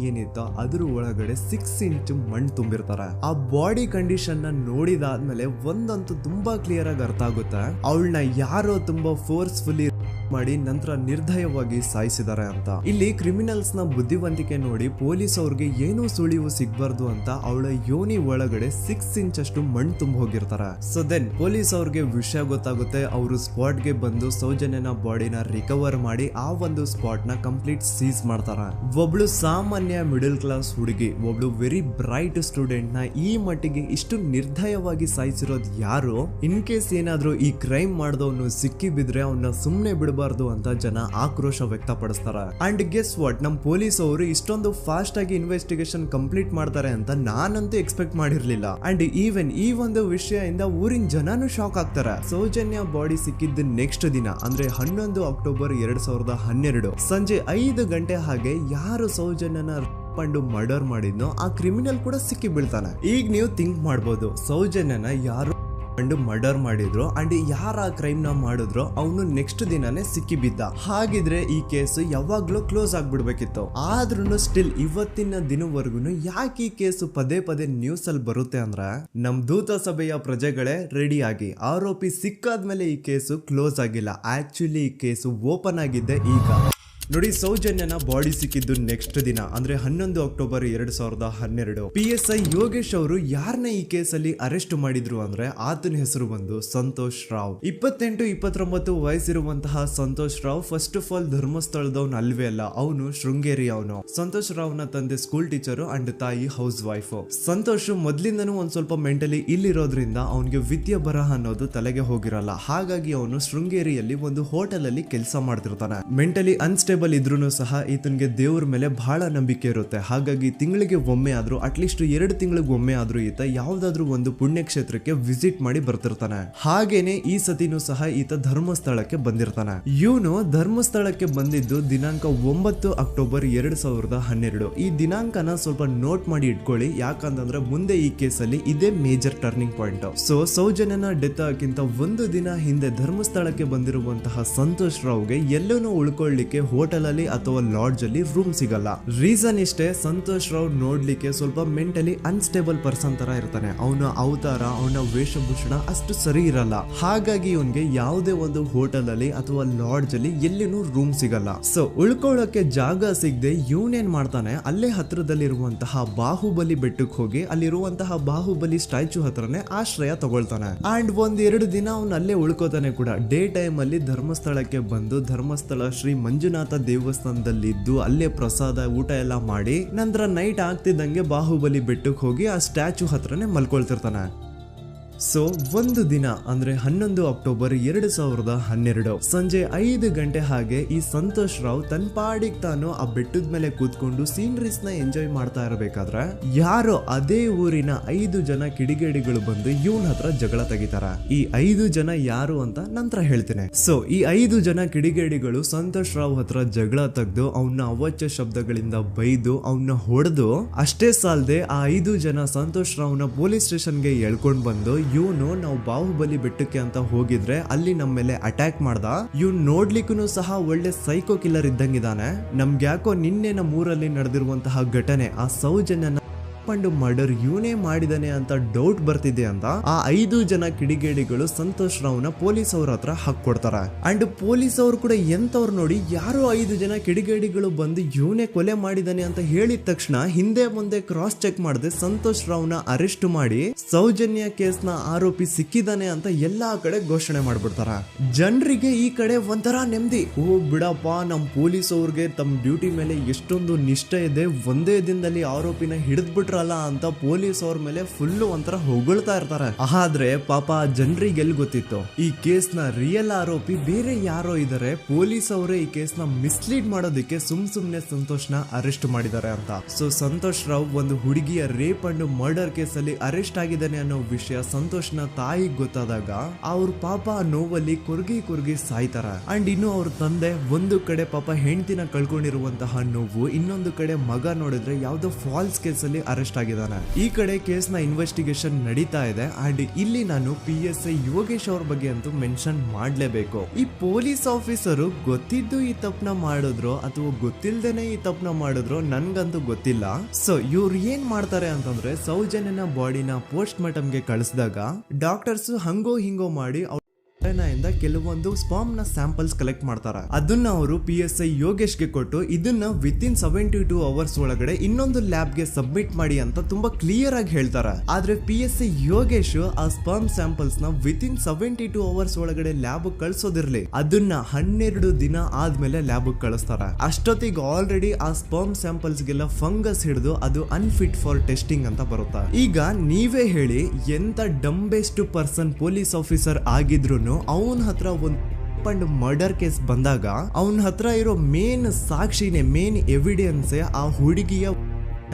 ಏನಿತ್ತೋ ಅದ್ರ ಒಳಗಡೆ 6 ಇಂಚ್ ಮಣ್ಣು ತುಂಬಿರ್ತಾರೆ. ಆ ಬಾಡಿ ಕಂಡೀಷನ್ ನ ನೋಡಿದಾದ್ಮೇಲೆ ಒಂದಂತೂ ತುಂಬಾ ಕ್ಲಿಯರ್ ಆಗಿ ಅರ್ಥ ಆಗುತ್ತೆ, ಅವಳನ್ನ ಯಾರೋ ತುಂಬಾ ಫೋರ್ಸ್ಫುಲಿ ಮಾಡಿ ನಂತರ ನಿರ್ದಯವಾಗಿ ಸಾಯಿಸಿದ್ದಾರೆ ಅಂತ. ಇಲ್ಲಿ ಕ್ರಿಮಿನಲ್ಸ್ ನ ಬುದ್ಧಿವಂತಿಕೆ ನೋಡಿ ಪೊಲೀಸ್ ಅವ್ರಿಗೆ ಏನೂ ಸುಳಿವು ಸಿಗ್ಬಾರ್ದು ಅಂತ ಅವಳ ಯೋನಿ ಒಳಗಡೆ 6 ಇಂಚ್ ಅಷ್ಟು ಮಣ್ಣು ತುಂಬ ಹೋಗಿರ್ತಾರೆ. ಸೊ ದೆನ್ ಪೊಲೀಸ್ ಅವ್ರಿಗೆ ವಿಷಯ ಗೊತ್ತಾಗುತ್ತೆ. ಅವರು ಸ್ಪಾಟ್ ಗೆ ಬಂದು ಸೌಜನ್ಯನ ಬಾಡಿನ ರಿಕವರ್ ಮಾಡಿ ಆ ಒಂದು ಸ್ಪಾಟ್ ನ ಕಂಪ್ಲೀಟ್ ಸೀಸ್ ಮಾಡ್ತಾರೆ. ಒಬ್ಳು ಸಾಮಾನ್ಯ ಮಿಡಲ್ ಕ್ಲಾಸ್ ಹುಡುಗಿ, ಒಬ್ಳು ವೆರಿ ಬ್ರೈಟ್ ಸ್ಟೂಡೆಂಟ್ ನ ಈ ಮಟ್ಟಿಗೆ ಇಷ್ಟು ನಿರ್ದಯವಾಗಿ ಸಾಯಿಸಿರೋದು ಯಾರು? ಇನ್ ಕೇಸ್ ಏನಾದ್ರೂ ಈ ಕ್ರೈಮ್ ಮಾಡಿದವನು ಸಿಕ್ಕಿ ಬಿದ್ರೆ ಅವನ್ನ ಸುಮ್ನೆ ಬಿಡಬಾರ್ದು ಅಂತ ಜನ ಆಕ್ರೋಶ ವ್ಯಕ್ತಪಡಿಸ್ತಾರೆ. ಅಂಡ್ ಗೆಸ್ ವಾಟ್, ನಮ್ ಪೊಲೀಸ್ ಅವರು ಇಷ್ಟೊಂದು ಫಾಸ್ಟ್ ಆಗಿ ಇನ್ವೆಸ್ಟಿಗೇಷನ್ ಕಂಪ್ಲೀಟ್ ಮಾಡ್ತಾರೆ ಅಂತ ನಾನಂತೂ ಎಕ್ಸ್ಪೆಕ್ಟ್ ಮಾಡಿರ್ಲಿಲ್ಲ. ಅಂಡ್ ಈವನ್ ಈ ಒಂದು ವಿಷಯದಿಂದ ಊರಿನ ಜನನು ಶಾಕ್ ಆಗ್ತಾರೆ. ಸೌಜನ್ಯ ಬಾಡಿ ಸಿಕ್ಕಿದ್ದ ನೆಕ್ಸ್ಟ್ ದಿನ ಅಂದ್ರೆ 11 ಅಕ್ಟೋಬರ್ 2012 ಸಂಜೆ 5 ಗಂಟೆ ಹಾಗೆ ಯಾರು ಸೌಜನ್ಯನ ಪಂಡು ಮರ್ಡರ್ ಮಾಡಿದ್ನೋ ಆ ಕ್ರಿಮಿನಲ್ ಕೂಡ ಸಿಕ್ಕಿ ಬೀಳ್ತಾನೆ. ಈಗ ನೀವು ಥಿಂಕ್ ಮಾಡ್ಬೋದು, ಸೌಜನ್ಯನ ಯಾರು ಮರ್ಡರ್ ಮಾಡಿದ್ರು ಅಂಡ್ ಯಾರ ಕ್ರೈಮ್ ನ ಮಾಡಿದ್ರು ಅವನು ನೆಕ್ಸ್ಟ್ ದಿನಾನೇ ಸಿಕ್ಕಿ ಬಿದ್ದ. ಹಾಗಿದ್ರೆ ಈ ಕೇಸ್ ಯಾವಾಗ್ಲೂ ಕ್ಲೋಸ್ ಆಗ್ಬಿಡ್ಬೇಕಿತ್ತು. ಆದ್ರೂ ಸ್ಟಿಲ್ ಇವತ್ತಿನ ದಿನವರೆಗೂ ಯಾಕೆ ಈ ಕೇಸ್ ಪದೇ ಪದೇ ನ್ಯೂಸ್ ಅಲ್ಲಿ ಬರುತ್ತೆ ಅಂದ್ರೆ, ನಮ್ ದೂತ ಸಭೆಯ ಪ್ರಜೆಗಳೇ ರೆಡಿ ಆಗಿ, ಆರೋಪಿ ಸಿಕ್ಕಾದ್ಮೇಲೆ ಈ ಕೇಸು ಕ್ಲೋಸ್ ಆಗಿಲ್ಲ. ಆಕ್ಚುಲಿ ಈ ಕೇಸು ಓಪನ್ ಆಗಿದ್ದೆ ಈಗ. ನೋಡಿ, ಸೌಜನ್ಯನ ಬಾಡಿ ಸಿಕ್ಕಿದ್ದು ನೆಕ್ಸ್ಟ್ ದಿನ ಅಂದ್ರೆ 11 ಅಕ್ಟೋಬರ್ 2012. PSI ಯೋಗೇಶ್ ಅವರು ಯಾರನ್ನ ಈ ಕೇಸಲ್ಲಿ ಅರೆಸ್ಟ್ ಮಾಡಿದ್ರು ಅಂದ್ರೆ ಆತನ ಹೆಸರು ಬಂದು ಸಂತೋಷ್ ರಾವ್. 28-29 ವಯಸ್ಸಿರುವಂತಹ Santosh Rao first of all ಧರ್ಮಸ್ಥಳದವನು ಅಲ್ವೇ ಅಲ್ಲ, ಅವನು ಶೃಂಗೇರಿ. ಅವನು ಸಂತೋಷ್ ರಾವ್ ನ ತಂದೆ ಸ್ಕೂಲ್ ಟೀಚರ್ ಅಂಡ್ ತಾಯಿ ಹೌಸ್ ವೈಫ್. ಸಂತೋಷ್ ಮೊದ್ಲಿಂದನೂ ಒಂದ್ ಸ್ವಲ್ಪ ಮೆಂಟಲಿ ಇಲ್ಲಿರೋದ್ರಿಂದ ಅವನಿಗೆ ವಿದ್ಯೆ ಬರಹ ಅನ್ನೋದು ತಲೆಗೆ ಹೋಗಿರಲ್ಲ. ಹಾಗಾಗಿ ಅವನು ಶೃಂಗೇರಿಯಲ್ಲಿ ಒಂದು ಹೋಟೆಲ್ ಅಲ್ಲಿ ಕೆಲಸ ಮಾಡ್ತಿರ್ತಾನೆ. ಮೆಂಟಲಿ ಅನ್ಸ್ಟೇಬಲ್ ಇದ್ರೂ ಸಹ ಈತನಿಗೆ ದೇವ್ರ ಮೇಲೆ ಬಹಳ ನಂಬಿಕೆ ಇರುತ್ತೆ. ಹಾಗಾಗಿ ತಿಂಗಳಿಗೆ ಒಮ್ಮೆ ಆದ್ರೂ, ಅಟ್ಲೀಸ್ಟ್ 2 ತಿಂಗಳಿಗೆ ಒಮ್ಮೆ ಆದ್ರೂ ಈತ ಯಾವ್ದಾದ್ರು ಒಂದು ಪುಣ್ಯಕ್ಷೇತ್ರಕ್ಕೆ ವಿಸಿಟ್ ಮಾಡಿ ಬರ್ತಿರ್ತಾನೆ. ಹಾಗೇನೆ ಈ ಸತಿನೂ ಸಹ ಈತ ಧರ್ಮಸ್ಥಳಕ್ಕೆ ಬಂದಿರ್ತಾನೆ. ಇವನು ಧರ್ಮಸ್ಥಳಕ್ಕೆ ಬಂದಿದ್ದು ದಿನಾಂಕ 9 ಅಕ್ಟೋಬರ್ 2012. ಈ ದಿನಾಂಕನ ಸ್ವಲ್ಪ ನೋಟ್ ಮಾಡಿ ಇಟ್ಕೊಳ್ಳಿ, ಯಾಕಂತಂದ್ರೆ ಮುಂದೆ ಈ ಕೇಸಲ್ಲಿ ಇದೇ ಮೇಜರ್ ಟರ್ನಿಂಗ್ ಪಾಯಿಂಟ್. ಸೊ ಸೌಜನ್ಯನ ಡೆತ್ ಆಗಿಂತ ಒಂದು ದಿನ ಹಿಂದೆ ಧರ್ಮಸ್ಥಳಕ್ಕೆ ಬಂದಿರುವಂತಹ ಸಂತೋಷ್ ರಾವ್ಗೆ ಎಲ್ಲೂ ಉಳ್ಕೊಳ್ಳಿಕ್ಕೆ ಹೋಟೆಲ್ ಅಲ್ಲಿ ಅಥವಾ ಲಾಡ್ಜ್ ಅಲ್ಲಿ ರೂಮ್ ಸಿಗಲ್ಲ. ರೀಸನ್ ಇಷ್ಟೇ, ಸಂತೋಷ್ ರಾವ್ ನೋಡ್ಲಿಕ್ಕೆ ಸ್ವಲ್ಪ ಮೆಂಟಲಿ ಅನ್ಸ್ಟೇಬಲ್ ಪರ್ಸನ್ ತರ ಇರ್ತಾನೆ. ಅವನ ಅವತಾರ, ಅವನ ವೇಷಭೂಷಣ ಅಷ್ಟು ಸರಿ ಇರಲ್ಲ. ಹಾಗಾಗಿ ಇವನ್ಗೆ ಯಾವುದೇ ಒಂದು ಹೋಟೆಲ್ ಅಲ್ಲಿ ಅಥವಾ ಲಾಡ್ಜ್ ಅಲ್ಲಿ ಎಲ್ಲಿನೂ ರೂಮ್ ಸಿಗಲ್ಲ. ಸೊ ಉಳ್ಕೊಳ್ಳೋಕೆ ಜಾಗ ಸಿಗದೆ ಇವನೇನ್ ಮಾಡ್ತಾನೆ, ಅಲ್ಲೇ ಹತ್ರದಲ್ಲಿರುವಂತಹ ಬಾಹುಬಲಿ ಬೆಟ್ಟಕ್ಕೆ ಹೋಗಿ ಅಲ್ಲಿರುವಂತಹ ಬಾಹುಬಲಿ ಸ್ಟ್ಯಾಚು ಹತ್ರನೇ ಆಶ್ರಯ ತಗೊಳ್ತಾನೆ. ಅಂಡ್ 1-2 ದಿನ ಅವನು ಅಲ್ಲೇ ಉಳ್ಕೋತಾನೆ ಕೂಡ. ಡೇ ಟೈಮ್ ಅಲ್ಲಿ ಧರ್ಮಸ್ಥಳಕ್ಕೆ ಬಂದು ಧರ್ಮಸ್ಥಳ ಶ್ರೀ ಮಂಜುನಾಥ ದೇವಸ್ಥಾನದಲ್ಲಿದ್ದು ಅಲ್ಲೇ ಪ್ರಸಾದ ಊಟ ಎಲ್ಲ ಮಾಡಿ ನಂತರ ನೈಟ್ ಆಗ್ತಿದ್ದಂಗೆ ಬಾಹುಬಲಿ ಬೆಟ್ಟಕ್ಕೆ ಹೋಗಿ ಆ ಸ್ಟ್ಯಾಚು ಹತ್ರನೇ ಮಲ್ಕೊಳ್ತಿರ್ತಾನೆ. ಸೊ ಒಂದು ದಿನ ಅಂದ್ರೆ 11 ಅಕ್ಟೋಬರ್ 2012 ಸಂಜೆ 5 ಗಂಟೆ ಹಾಗೆ ಈ ಸಂತೋಷ್ ರಾವ್ ತನ್ನ ಪಾಡಿಗೆ ತಾನು ಆ ಬೆಟ್ಟದ ಮೇಲೆ ಕೂತ್ಕೊಂಡು ಸೀನರೀಸ್ ನ ಎಂಜಾಯ್ ಮಾಡ್ತಾ ಇರಬೇಕಾದ್ರೆ ಯಾರೋ ಅದೇ ಊರಿನ 5 ಜನ ಕಿಡಿಗೇಡಿಗಳು ಬಂದು ಇವನ್ ಹತ್ರ ಜಗಳ ತೆಗಿತಾರ. ಈ 5 ಜನ ಯಾರು ಅಂತ ನಂತರ ಹೇಳ್ತೀನಿ. ಸೊ ಈ 5 ಜನ ಕಿಡಿಗೇಡಿಗಳು ಸಂತೋಷ್ ರಾವ್ ಹತ್ರ ಜಗಳ ತೆಗೆದು ಅವನ್ನ ಅವಾಚ್ಯ ಶಬ್ದಗಳಿಂದ ಬೈದು ಅವನ್ನ ಹೊಡೆದು, ಅಷ್ಟೇ ಸಾಲದೆ ಆ 5 ಜನ ಸಂತೋಷ್ ರಾವ್ನ ಪೊಲೀಸ್ ಸ್ಟೇಷನ್ಗೆ ಎಳ್ಕೊಂಡ್ ಬಂದು ಇವನು ನಾವು ಬಾಹುಬಲಿ ಬೆಟ್ಟಕ್ಕೆ ಅಂತ ಹೋಗಿದ್ರೆ ಅಲ್ಲಿ ನಮ್ಮ ಮೇಲೆ ಅಟ್ಯಾಕ್ ಮಾಡ್ದ, ಇವ್ನು ನೋಡ್ಲಿಕ್ಕೂ ಸಹ ಒಳ್ಳೆ ಸೈಕೋ ಕಿಲ್ಲರ್ ಇದ್ದಂಗಿದಾನೆ, ನಮ್ಗೆ ಯಾಕೋ ನಿನ್ನೆ ನಮ್ಮ ಊರಲ್ಲಿ ನಡೆದಿರುವಂತಹ ಘಟನೆ ಆ ಸೌಜನ್ಯನ ಪಂಡು ಮರ್ಡರ್ ಇವನೇ ಮಾಡಿದಾನೆ ಅಂತ ಡೌಟ್ ಬರ್ತಿದೆ ಅಂತ ಆ 5 ಜನ ಕಿಡಿಗೇಡಿಗಳು ಸಂತೋಷ್ ರಾವ್ನ ಪೊಲೀಸ್ ಅವ್ರ ಹತ್ರ ಹಾಕೊಡ್ತಾರ. ಅಂಡ್ ಪೊಲೀಸ್ ಅವ್ರು ಕೂಡ ಎಂತವ್ರು ನೋಡಿ, ಯಾರೋ 5 ಜನ ಕಿಡಿಗೇಡಿಗಳು ಬಂದು ಇವನೇ ಕೊಲೆ ಮಾಡಿದಾನೆ ಅಂತ ಹೇಳಿದ ತಕ್ಷಣ ಹಿಂದೆ ಮುಂದೆ ಕ್ರಾಸ್ ಚೆಕ್ ಮಾಡದೆ ಸಂತೋಷ್ ರಾವ್ನ ಅರೆಸ್ಟ್ ಮಾಡಿ ಸೌಜನ್ಯ ಕೇಸ್ನ ಆರೋಪಿ ಸಿಕ್ಕಿದಾನೆ ಅಂತ ಎಲ್ಲಾ ಕಡೆ ಘೋಷಣೆ ಮಾಡ್ಬಿಡ್ತಾರ. ಜನರಿಗೆ ಈ ಕಡೆ ಒಂಥರ ನೆಮ್ಮದಿ, ಓ ಬಿಡಪ್ಪ ನಮ್ ಪೊಲೀಸ್ ಅವ್ರಿಗೆ ತಮ್ಮ ಡ್ಯೂಟಿ ಮೇಲೆ ಎಷ್ಟೊಂದು ನಿಷ್ಠೆ ಇದೆ, ಒಂದೇ ದಿನದಲ್ಲಿ ಆರೋಪಿನ ಹಿಡಿದ್ಬಿಟ್ರಲ್ಲ ಅಂತ ಪೊಲೀಸ್ ಅವ್ರ ಮೇಲೆ ಫುಲ್ ಒಂಥರ ಹೊಗಳ್ತಾ ಇರ್ತಾರೆ. ಆದ್ರೆ ಪಾಪ ಜನರಿಗೆ ಎಲ್ಲಿ ಗೊತ್ತಿತ್ತು ಈ ಕೇಸ್ ನ ರಿಯಲ್ ಆರೋಪಿ ಬೇರೆ ಯಾರೋ ಇದಾರೆ, ಪೊಲೀಸ್ ಅವರೇ ಈ ಕೇಸ್ ನ ಮಿಸ್ಲೀಡ್ ಮಾಡೋದಕ್ಕೆ ಸುಮ್ನೆ ಸಂತೋಷ್ ನ ಅರೆಸ್ಟ್ ಮಾಡಿದ್ದಾರೆ ಅಂತ. ಸೊ ಸಂತೋಷ್ ರಾವ್ ಒಂದು ಹುಡುಗಿಯ ರೇಪ್ ಅಂಡ್ ಮರ್ಡರ್ ಕೇಸ್ ಅಲ್ಲಿ ಅರೆಸ್ಟ್ ಆಗಿದ್ದಾನೆ ಅನ್ನೋ ವಿಷಯ ಸಂತೋಷ್ ನ ತಾಯಿಗೆ ಗೊತ್ತಾದಾಗ ಅವ್ರ ಪಾಪ ನೋವಲ್ಲಿ ಕುರ್ಗಿ ಸಾಯ್ತಾರ. ಅಂಡ್ ಇನ್ನು ಅವ್ರ ತಂದೆ ಒಂದು ಕಡೆ ಪಾಪ ಹೆಂಡತಿನ ಕಳ್ಕೊಂಡಿರುವಂತಹ ನೋವು, ಇನ್ನೊಂದು ಕಡೆ ಮಗ ನೋಡಿದ್ರೆ ಯಾವ್ದೋ ಫಾಲ್ಸ್ ಕೇಸ್ ಅಲ್ಲಿ ಅರೆಸ್ಟ್ ಆಗಿದ್ದಾನೆ. ಈ ಕಡೆ ಕೇಸ್ ನ ಇನ್ವೆಸ್ಟಿಗೇಷನ್ ನಡೀತಾ ಇದೆ. ಅಂಡ್ ಇಲ್ಲಿ ನಾನು PSI ಯೋಗೇಶ್ ಅವ್ರ ಬಗ್ಗೆ ಅಂತೂ ಮೆನ್ಷನ್ ಮಾಡ್ಲೇಬೇಕು. ಈ ಪೊಲೀಸ್ ಆಫೀಸರು ಗೊತ್ತಿದ್ದು ಈ ತಪ್ಪನ ಮಾಡಿದ್ರು ಅಥವಾ ಗೊತ್ತಿಲ್ದೇನೆ ಈ ತಪ್ಪನ ಮಾಡಿದ್ರು ನನ್ಗಂತೂ ಗೊತ್ತಿಲ್ಲ. ಸೊ ಇವ್ರು ಏನ್ ಮಾಡ್ತಾರೆ ಅಂತಂದ್ರೆ, ಸೌಜನ್ಯನ ಬಾಡಿನ ಪೋಸ್ಟ್ ಮಾರ್ಟಮ್ ಗೆ ಕಳಿಸಿದಾಗ ಡಾಕ್ಟರ್ಸ್ ಹಂಗೋ ಹಿಂಗೋ ಮಾಡಿ ಇಂದ ಕೆಲವೊಂದು ಸ್ಪರ್ಮ್ ನ ಸ್ಯಾಂಪಲ್ಸ್ ಕಲೆಕ್ಟ್ ಮಾಡ್ತಾರೆ. ಅದನ್ನ ಅವರು PSI ಯೋಗೇಶ್ಗೆ ಕೊಟ್ಟು ಇದನ್ನ ವಿತಿನ್ 72 ಅವರ್ಸ್ ಒಳಗಡೆ ಇನ್ನೊಂದು ಲ್ಯಾಬ್ ಗೆ ಸಬ್ಮಿಟ್ ಮಾಡಿ ಅಂತ ತುಂಬಾ ಕ್ಲಿಯರ್ ಆಗಿ ಹೇಳ್ತಾರೆ. ಆದ್ರೆ PSI ಯೋಗೇಶ್ ಆ ಸ್ಪರ್ಮ್ ಸ್ಯಾಂಪಲ್ಸ್ ನ ವಿತಿನ್ 72 ಅವರ್ಸ್ ಒಳಗಡೆ ಲ್ಯಾಬ್ ಕಳ್ಸೋದಿರ್ಲಿ, ಅದನ್ನ 12 ದಿನ ಆದ್ಮೇಲೆ ಲ್ಯಾಬ್ ಕಳಿಸ್ತಾರೆ. ಅಷ್ಟೊತ್ತಿಗೆ ಆಲ್ರೆಡಿ ಆ ಸ್ಪರ್ಮ್ ಸ್ಯಾಂಪಲ್ಸ್ ಗೆಲ್ಲ ಫಂಗಸ್ ಹಿಡಿದು ಅದು ಅನ್ಫಿಟ್ ಫಾರ್ ಟೆಸ್ಟಿಂಗ್ ಅಂತ ಬರುತ್ತೆ. ಈಗ ನೀವೇ ಹೇಳಿ, ಎಂತ ಡಂಬೆಸ್ಟ್ ಪರ್ಸನ್ ಪೊಲೀಸ್ ಆಫೀಸರ್ ಆಗಿದ್ರು ಅವನ ಹತ್ರ ಒಂದು ಮರ್ಡರ್ ಕೇಸ್ ಬಂದಾಗ ಅವನ ಹತ್ರ ಇರೋ ಮೇನ್ ಸಾಕ್ಷಿನೇ, ಮೇನ್ ಎವಿಡೆನ್ಸ್ ಆ ಹುಡುಗಿಯ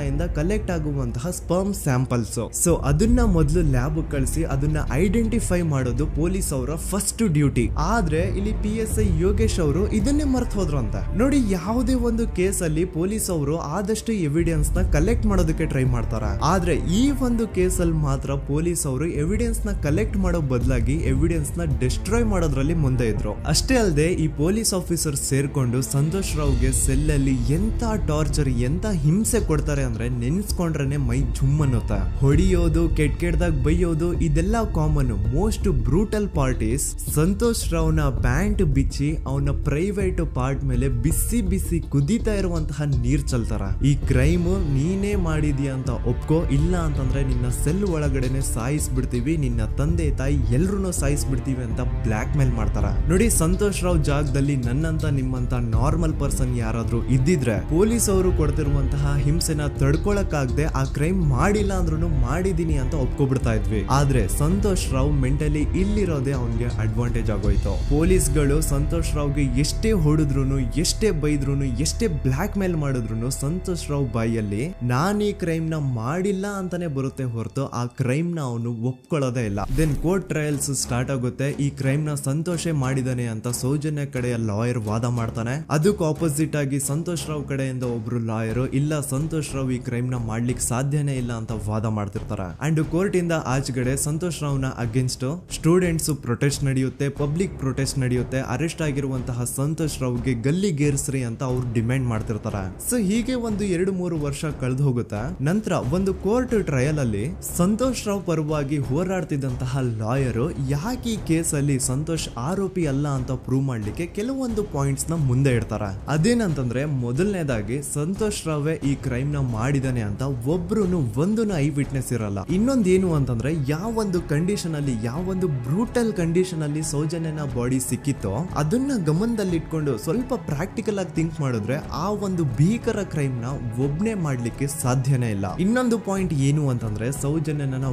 ಇಂದ ಕಲೆಕ್ಟ್ ಆಗುವಂತಹ ಸ್ಪರ್ಮ್ ಸ್ಯಾಂಪಲ್ಸ್. ಸೊ ಅದನ್ನ ಮೊದಲು ಲ್ಯಾಬ್ ಕಳಿಸಿ ಅದನ್ನ ಐಡೆಂಟಿಫೈ ಮಾಡೋದು ಪೊಲೀಸ್ ಅವರ ಫಸ್ಟ್ ಡ್ಯೂಟಿ. ಆದ್ರೆ ಇಲ್ಲಿ PSI ಯೋಗೇಶ್ ಅವರು ಇದನ್ನೇ ಮರ್ತು ಹೋದ್ರು ಅಂತ ನೋಡಿ. ಯಾವುದೇ ಒಂದು ಕೇಸ್ ಅಲ್ಲಿ ಪೊಲೀಸ್ ಅವರು ಆದಷ್ಟು ಎವಿಡೆನ್ಸ್ ನ ಕಲೆಕ್ಟ್ ಮಾಡೋದಕ್ಕೆ ಟ್ರೈ ಮಾಡ್ತಾರೆ. ಆದ್ರೆ ಈ ಒಂದು ಕೇಸ್ ಅಲ್ಲಿ ಮಾತ್ರ ಪೊಲೀಸ್ ಅವರು ಎವಿಡೆನ್ಸ್ ನ ಕಲೆಕ್ಟ್ ಮಾಡೋ ಬದಲಾಗಿ ಎವಿಡೆನ್ಸ್ ನ ಡಿಸ್ಟ್ರಾಯ್ ಮಾಡೋದ್ರಲ್ಲಿ ಮುಂದೆ ಇದ್ರು. ಅಷ್ಟೇ ಅಲ್ಲದೆ ಈ ಪೊಲೀಸ್ ಆಫೀಸರ್ ಸೇರ್ಕೊಂಡು ಸಂತೋಷ್ ರಾವ್ಗೆ ಸೆಲ್ ಅಲ್ಲಿ ಎಂತ ಟಾರ್ಚರ್, ಎಂತ ಹಿಂಸೆ ಕೊಡ್ತಾರೆ ಅಂದ್ರೆ ನೆನ್ಸ್ಕೊಂಡ್ರೆ ಮೈ ಜುಮ್ ಅನ್ನುತ್ತ. ಹೊಡಿಯೋದು, ಕೆಟ್ಟದಾಗ ಬೈಯೋದು, ಇದೆಲ್ಲ common. Most brutal parties Santosh ರಾವ್ನ ಪ್ಯಾಂಟ್ ಬಿಚ್ಚಿ ಅವನ ಪ್ರೈವೇಟ್ ಪಾರ್ಟ್ ಮೇಲೆ ಬಿಸಿ ಬಿಸಿ ಕುದೀತಾ ಇರುವಂತಹ ನೀರ್ ಚಲ್ತಾರ. ಈ ಕ್ರೈಮ್ ನೀನೇ ಮಾಡಿದ್ಯಾ ಅಂತ ಒಪ್ಕೋ, ಇಲ್ಲ ಅಂತಂದ್ರೆ ನಿನ್ನ ಸೆಲ್ ಒಳಗಡೆನೆ ಸಾಯಿಸ್ಬಿಡ್ತೀವಿ, ನಿನ್ನ ತಂದೆ ತಾಯಿ ಎಲ್ರು ಸಾಯಿಸ್ಬಿಡ್ತೀವಿ ಅಂತ ಬ್ಲಾಕ್ ಮೇಲ್ ಮಾಡ್ತಾರ. ನೋಡಿ, ಸಂತೋಷ್ ರಾವ್ ಜಾಗದಲ್ಲಿ ನನ್ನಂತ ನಿಮ್ಮಂತ ನಾರ್ಮಲ್ ಪರ್ಸನ್ ಯಾರಾದ್ರೂ ಇದ್ದಿದ್ರೆ ಪೊಲೀಸ್ ಅವರು ಕೊಡ್ತಿರುವಂತಹ ಹಿಂಸೆನ ತಡ್ಕೊಳಕ್ಕಾಗದೆ ಆ ಕ್ರೈಮ್ ಮಾಡಿಲ್ಲ ಅಂದ್ರೂ ಮಾಡಿದೀನಿ ಅಂತ ಒಪ್ಕೊಬಿಡ್ತಾ ಇದ್ವಿ. ಆದ್ರೆ ಸಂತೋಷ್ ರಾವ್ ಮೆಂಟಲಿ ಇಲ್ಲಿರೋದೇ ಅವನ್ಗೆ ಅಡ್ವಾಂಟೇಜ್ ಆಗೋಯ್ತು. ಪೊಲೀಸ್ಗಳು ಸಂತೋಷ್ ರಾವ್ಗೆ ಎಷ್ಟೇ ಹೊಡೆದ್ರು, ಎಷ್ಟೇ ಬೈದ್ರು, ಎಷ್ಟೇ ಬ್ಲಾಕ್ ಮೇಲ್ ಮಾಡಿದ್ರು ಸಂತೋಷ್ ರಾವ್ ಬಾಯಲ್ಲಿ ನಾನ್ ಈ ಕ್ರೈಮ್ ನ ಮಾಡಿಲ್ಲ ಅಂತಾನೆ ಬರುತ್ತೆ ಹೊರತು ಆ ಕ್ರೈಮ್ ನ ಅವನು ಒಪ್ಕೊಳ್ಳೋದೇ ಇಲ್ಲ. ದೆನ್ ಕೋರ್ಟ್ ಟ್ರಯಲ್ಸ್ ಸ್ಟಾರ್ಟ್ ಆಗುತ್ತೆ. ಈ ಕ್ರೈಮ್ ನ ಸಂತೋಷೇ ಮಾಡಿದಾನೆ ಅಂತ ಸೌಜನ್ಯ ಕಡೆಯ ಲಾಯರ್ ವಾದ ಮಾಡ್ತಾನೆ. ಅದಕ್ಕೆ ಆಪೋಸಿಟ್ ಆಗಿ ಸಂತೋಷ್ ರಾವ್ ಕಡೆಯಿಂದ ಒಬ್ರು ಲಾಯರ್ ಇಲ್ಲ, ಸಂತೋಷ್ ರಾವ್ ಈ ಕ್ರೈಮ್ ನ ಮಾಡ್ಲಿಕ್ಕೆ ಸಾಧ್ಯನೇ ಇಲ್ಲ ಅಂತ ವಾದ ಮಾಡ್ತಿರ್ತಾರೆ. ಅಂಡ್ ಕೋರ್ಟ್ ಇಂದ ಆಚೆಗಡೆ ಸಂತೋಷ್ ರಾವ್ ನ ಅಗೇನ್ಸ್ಟ್ ಸ್ಟೂಡೆಂಟ್ಸ್ ಪ್ರೊಟೆಸ್ಟ್ ನಡೆಯುತ್ತೆ, ಪಬ್ಲಿಕ್ ಪ್ರೊಟೆಸ್ಟ್ ನಡೆಯುತ್ತೆ. ಅರೆಸ್ಟ್ ಆಗಿರುವಂತಹ ಸಂತೋಷ್ ರಾವ್ಗೆ ಗಲ್ಲಿಗೇರಿಸ್ರಿ ಅಂತ ಅವ್ರು ಡಿಮ್ಯಾಂಡ್ ಮಾಡ್ತಿರ್ತಾರೆ. ಸೊ ಹೀಗೆ ಒಂದು 2-3 ವರ್ಷ ಕಳೆದು ಹೋಗುತ್ತೆ. ನಂತರ ಒಂದು ಕೋರ್ಟ್ ಟ್ರಯಲ್ ಅಲ್ಲಿ ಸಂತೋಷ್ ರಾವ್ ಪರವಾಗಿ ಹೋರಾಡ್ತಿದ್ದಂತಹ ಲಾಯರ್ ಯಾಕೆ ಈ ಕೇಸ್ ಅಲ್ಲಿ ಸಂತೋಷ್ ಆರೋಪಿ ಅಲ್ಲ ಅಂತ ಪ್ರೂವ್ ಮಾಡ್ಲಿಕ್ಕೆ ಕೆಲವೊಂದು ಪಾಯಿಂಟ್ಸ್ ನ ಮುಂದೆ ಇಡ್ತಾರೆ. ಅದೇನಂತಂದ್ರೆ, ಮೊದಲನೇದಾಗಿ ಸಂತೋಷ್ ರಾವ್ ಈ ಕ್ರೈಮ್ ನ ಮಾಡಿದಾನೆ ಅಂತ ಒಬ್ರು ಒಂದು ಐ ವಿಟ್ನೆಸ್ ಇರಲ್ಲ. ಇನ್ನೊಂದೇನು ಅಂತಂದ್ರೆ, ಯಾವೊಂದು ಕಂಡೀಷನ್ ಅಲ್ಲಿ, ಯಾವೊಂದು ಬ್ರೂಟಲ್ ಕಂಡೀಷನ್ ಅಲ್ಲಿ ಸೌಜನ್ಯನ ಬಾಡಿ ಸಿಕ್ಕಿತ್ತೋ ಅದನ್ನ ಗಮನದಲ್ಲಿಟ್ಕೊಂಡು ಸ್ವಲ್ಪ ಪ್ರಾಕ್ಟಿಕಲ್ ಆಗಿ ಥಿಂಕ್ ಮಾಡಿದ್ರೆ ಆ ಒಂದು ಭೀಕರ ಕ್ರೈಮ್ ನ ಒಬ್ನೇ ಮಾಡ್ಲಿಕ್ಕೆ ಸಾಧ್ಯನೇ ಇಲ್ಲ. ಇನ್ನೊಂದು ಪಾಯಿಂಟ್ ಏನು ಅಂತಂದ್ರೆ, ಸೌಜನ್ಯನ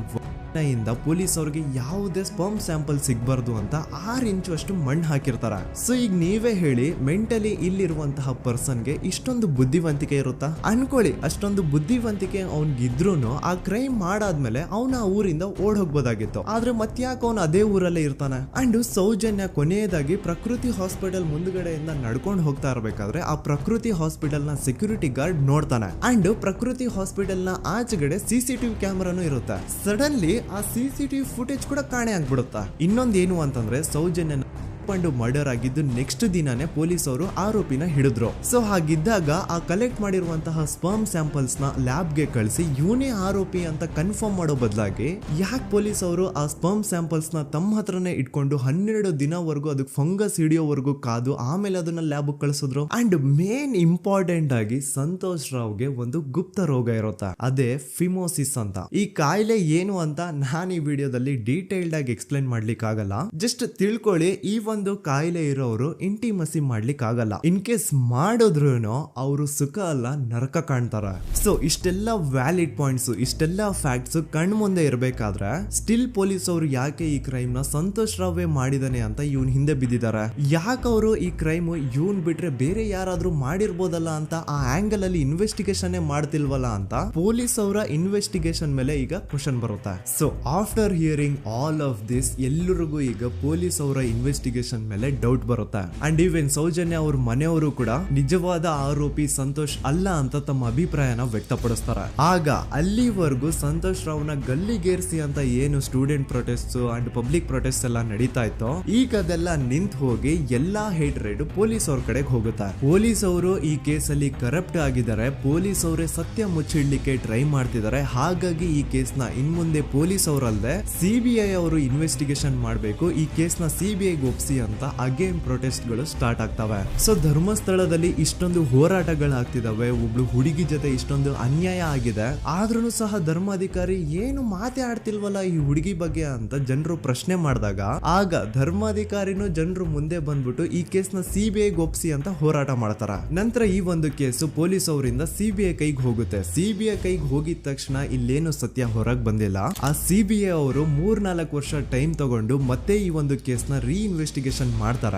ಇಂದ ಪೊಲೀಸ್ ಅವ್ರಿಗೆ ಯಾವುದೇ ಸ್ಪರ್ಮ್ ಸ್ಯಾಂಪಲ್ ಸಿಗ್ಬಾರ್ದು ಅಂತ 6 ಇಂಚು ಅಷ್ಟು ಮಣ್ಣು ಹಾಕಿರ್ತಾರ. ಸೊ ಈಗ ನೀವೇ ಹೇಳಿ, ಮೆಂಟಲಿ ಇಲ್ಲಿರುವಂತಹ ಪರ್ಸನ್ಗೆ ಇಷ್ಟೊಂದು ಬುದ್ಧಿವಂತಿಕೆ ಇರುತ್ತಾ ಅನ್ಕೊಳ್ಳಿ. ಅಷ್ಟೊಂದು ಬುದ್ಧಿವಂತಿಕೆ ಅವ್ನಿಗಿದ್ರೂ ಆ ಕ್ರೈಮ್ ಮಾಡಾದ್ಮೇಲೆ ಅವನ ಆ ಊರಿಂದ ಓಡ್ ಹೋಗ್ಬೋದಾಗಿತ್ತು. ಆದ್ರೆ ಮತ್ತ್ಯಾಕೆ ಅವನು ಅದೇ ಊರಲ್ಲೇ ಇರ್ತಾನೆ. ಅಂಡ್ ಸೌಜನ್ಯ ಕೊನೆಯದಾಗಿ ಪ್ರಕೃತಿ ಹಾಸ್ಪಿಟಲ್ ಮುಂದ್ಗಡೆಯಿಂದ ನಡ್ಕೊಂಡು ಹೋಗ್ತಾ ಇರ್ಬೇಕಾದ್ರೆ ಆ ಪ್ರಕೃತಿ ಹಾಸ್ಪಿಟಲ್ ನ ಸೆಕ್ಯೂರಿಟಿ ಗಾರ್ಡ್ ನೋಡ್ತಾನೆ. ಅಂಡ್ ಪ್ರಕೃತಿ ಹಾಸ್ಪಿಟಲ್ ನ ಆಚೆಗಡೆ CCTV ಕ್ಯಾಮರಾನು ಇರುತ್ತೆ. ಸಡನ್ಲಿ ಆ CCTV ಫುಟೇಜ್ ಕೂಡ ಕಾಣೆ ಆಗ್ಬಿಡುತ್ತಾ. ಇನ್ನೊಂದೇನು ಅಂತಂದ್ರೆ, ಸೌಜನ್ಯನ ಮರ್ಡರ್ ಆಗಿದ್ದು ನೆಕ್ಸ್ಟ್ ದಿನಾನೇ ಪೊಲೀಸ್ ಅವರು ಆರೋಪಿನ ಹಿಡಿದ್ರು. ಸೊ ಹಾಗಿದ್ದಾಗ ಆ ಕಲೆಕ್ಟ್ ಮಾಡಿರುವಂತಹ ಸ್ಪರ್ಮ್ ಸ್ಯಾಂಪಲ್ಸ್ ನ ಲ್ಯಾಬ್ ಗೆ ಕಳಿಸಿ ಇವನೇ ಆರೋಪಿ ಅಂತ ಕನ್ಫರ್ಮ್ ಮಾಡೋ ಬದಲಾಗಿ ಯಾಕೆ ಪೊಲೀಸ್ ಅವರು ಆ ಸ್ಪರ್ಮ್ ಸ್ಯಾಂಪಲ್ಸ್ ನ ತಮ್ಮ ಹತ್ರನೇ ಇಟ್ಕೊಂಡು 12 ದಿನವರೆಗೂ ಅದಕ್ಕೆ ಫಂಗಸ್ ಹಿಡಿಯೋವರೆಗೂ ಕಾದು ಆಮೇಲೆ ಅದನ್ನ ಲ್ಯಾಬ್ ಕಳಿಸಿದ್ರು. ಅಂಡ್ ಮೇನ್ ಇಂಪಾರ್ಟೆಂಟ್ ಆಗಿ ಸಂತೋಷ್ ರಾವ್ಗೆ ಒಂದು ಗುಪ್ತ ರೋಗ ಇರುತ್ತೆ, ಅದೇ ಫಿಮೋಸಿಸ್ ಅಂತ. ಈ ಕಾಯಿಲೆ ಏನು ಅಂತ ನಾನು ಈ ವಿಡಿಯೋದಲ್ಲಿ ಡೀಟೇಲ್ಡ್ ಆಗಿ ಎಕ್ಸ್ಪ್ಲೈನ್ ಮಾಡ್ಲಿಕ್ಕೆ ಆಗಲ್ಲ. ಜಸ್ಟ್ ತಿಳ್ಕೊಳ್ಳಿ, ಈ ಒಂದು ಕಾಯಿಲೆ ಇರೋರು ಇಂಟಿಮಸಿ ಮಾಡ್ಲಿಕ್ಕೆ ಆಗಲ್ಲ. ಇನ್ ಕೇಸ್ ಮಾಡಿದ್ರು ಅವರು ಸುಖ ಅಲ್ಲ ನರಕ ಕಾಣ್ತಾರ. ಸೊ ಇಷ್ಟೆಲ್ಲ ವ್ಯಾಲಿಡ್ ಪಾಯಿಂಟ್ಸ್, ಇಷ್ಟೆಲ್ಲ ಫ್ಯಾಕ್ಟ್ಸ್ ಕಣ್ ಮುಂದೆ ಇರಬೇಕಾದ್ರೆ ಸ್ಟಿಲ್ ಪೊಲೀಸ್ ಅವರು ಯಾಕೆ ಈ ಕ್ರೈಮ್ ನ ಸಂತೋಷ್ ರಾವೇ ಮಾಡಿದಾನೆ ಅಂತ ಇವನ್ ಹಿಂದೆ ಬಿದ್ದಿದ್ದಾರೆ. ಯಾಕೆ ಅವರು ಈ ಕ್ರೈಮ್ ಇವನ್ ಬಿಟ್ರೆ ಬೇರೆ ಯಾರಾದ್ರೂ ಮಾಡಿರ್ಬೋದಲ್ಲ ಅಂತ ಆ ಆಂಗಲ್ ಅಲ್ಲಿ ಇನ್ವೆಸ್ಟಿಗೇಷನ್ ಮಾಡ್ತಿಲ್ವಲ್ಲ ಅಂತ ಪೊಲೀಸ್ ಅವರ ಇನ್ವೆಸ್ಟಿಗೇಷನ್ ಮೇಲೆ ಈಗ ಕ್ವಶನ್ ಬರುತ್ತೆ. So after hearing all of this, ಎಲ್ಲರಿಗೂ ಈಗ ಪೊಲೀಸ್ ಅವರ ಇನ್ವೆಸ್ಟಿಗೇಷನ್ ಇನ್ವೆಸ್ಟಿಗೇಷನ್ ಮೇಲೆ ಡೌಟ್ ಬರುತ್ತೆ. ಅಂಡ್ ಈವನ್ ಸೌಜನ್ಯ ಅವ್ರ ಮನೆಯವರು ಕೂಡ ನಿಜವಾದ ಆರೋಪಿ ಸಂತೋಷ್ ಅಲ್ಲ ಅಂತ ತಮ್ಮ ಅಭಿಪ್ರಾಯನ ವ್ಯಕ್ತಪಡಿಸ್ತಾರೆ. ಆಗ ಅಲ್ಲಿವರೆಗೂ ಸಂತೋಷ್ ರಾವ್ನ ಗಲ್ಲಿಗೇರಿಸಿ ಅಂತ ಏನು student protest and public protest ಎಲ್ಲ ನಡೀತಾ ಇತ್ತು, ಈಗ ಅದೆಲ್ಲ ನಿಂತು ಹೋಗಿ ಎಲ್ಲಾ ಹೇಟ್ ರೇಟ್ ಪೊಲೀಸ್ ಅವ್ರ ಕಡೆಗೆ ಹೋಗುತ್ತೆ. ಪೊಲೀಸ್ ಅವರು ಈ ಕೇಸಲ್ಲಿ ಕರಪ್ಟ್ ಆಗಿದ್ದಾರೆ, ಪೊಲೀಸ್ ಅವರೇ ಸತ್ಯ ಮುಚ್ಚಿಡ್ಲಿಕ್ಕೆ ಟ್ರೈ ಮಾಡ್ತಿದ್ದಾರೆ. ಹಾಗಾಗಿ ಈ ಕೇಸ್ನ ಇನ್ಮುಂದೆ ಪೊಲೀಸ್ ಅವರಲ್ಲದೆ ಸಿಬಿಐ ಅವರು ಇನ್ವೆಸ್ಟಿಗೇಷನ್ ಮಾಡಬೇಕು, ಈ ಕೇಸ್ನ ಸಿಬಿಐ ಒಪ್ಸಿ ಅಂತ ಅಗೇನ್ ಪ್ರೊಟೆಸ್ಟ್ ಗಳು ಸ್ಟಾರ್ಟ್ ಆಗ್ತವೆ. ಸೊ ಧರ್ಮಸ್ಥಳದಲ್ಲಿ ಇಷ್ಟೊಂದು ಹೋರಾಟಗಳಾಗ್ತಿದಾವೆ, ಒಬ್ಳು ಹುಡುಗಿ ಜೊತೆ ಇಷ್ಟೊಂದು ಅನ್ಯಾಯ ಆಗಿದೆ, ಆದ್ರೂ ಸಹ ಧರ್ಮಾಧಿಕಾರಿ ಏನು ಮಾತೇ ಆಡ್ತಿಲ್ವಲ್ಲ ಈ ಹುಡುಗಿ ಬಗ್ಗೆ ಅಂತ ಜನರು ಪ್ರಶ್ನೆ ಮಾಡಿದಾಗ ಆಗ ಧರ್ಮಾಧಿಕಾರಿನೂ ಜನರು ಮುಂದೆ ಬಂದ್ಬಿಟ್ಟು ಈ ಕೇಸ್ನ ಸಿಬಿಐ ಒಪ್ಸಿ ಅಂತ ಹೋರಾಟ ಮಾಡ್ತಾರ. ನಂತರ ಈ ಒಂದು ಕೇಸು ಪೊಲೀಸ್ ಅವರಿಂದ ಸಿಬಿಐ ಕೈಗೆ ಹೋಗುತ್ತೆ. ಸಿಬಿಐ ಕೈಗೆ ಹೋಗಿದ ತಕ್ಷಣ ಇಲ್ಲೇನು ಸತ್ಯ ಹೊರಗೆ ಬಂದಿಲ್ಲ. ಆ ಸಿಬಿಐ ಅವರು 3-4 ವರ್ಷ ಟೈಮ್ ತಗೊಂಡು ಮತ್ತೆ ಈ ಒಂದು ಕೇಸ್ನ ರೀ ಇನ್ವೆಸ್ಟಿಗೇಷನ್ ಮಾಡ್ತಾರ.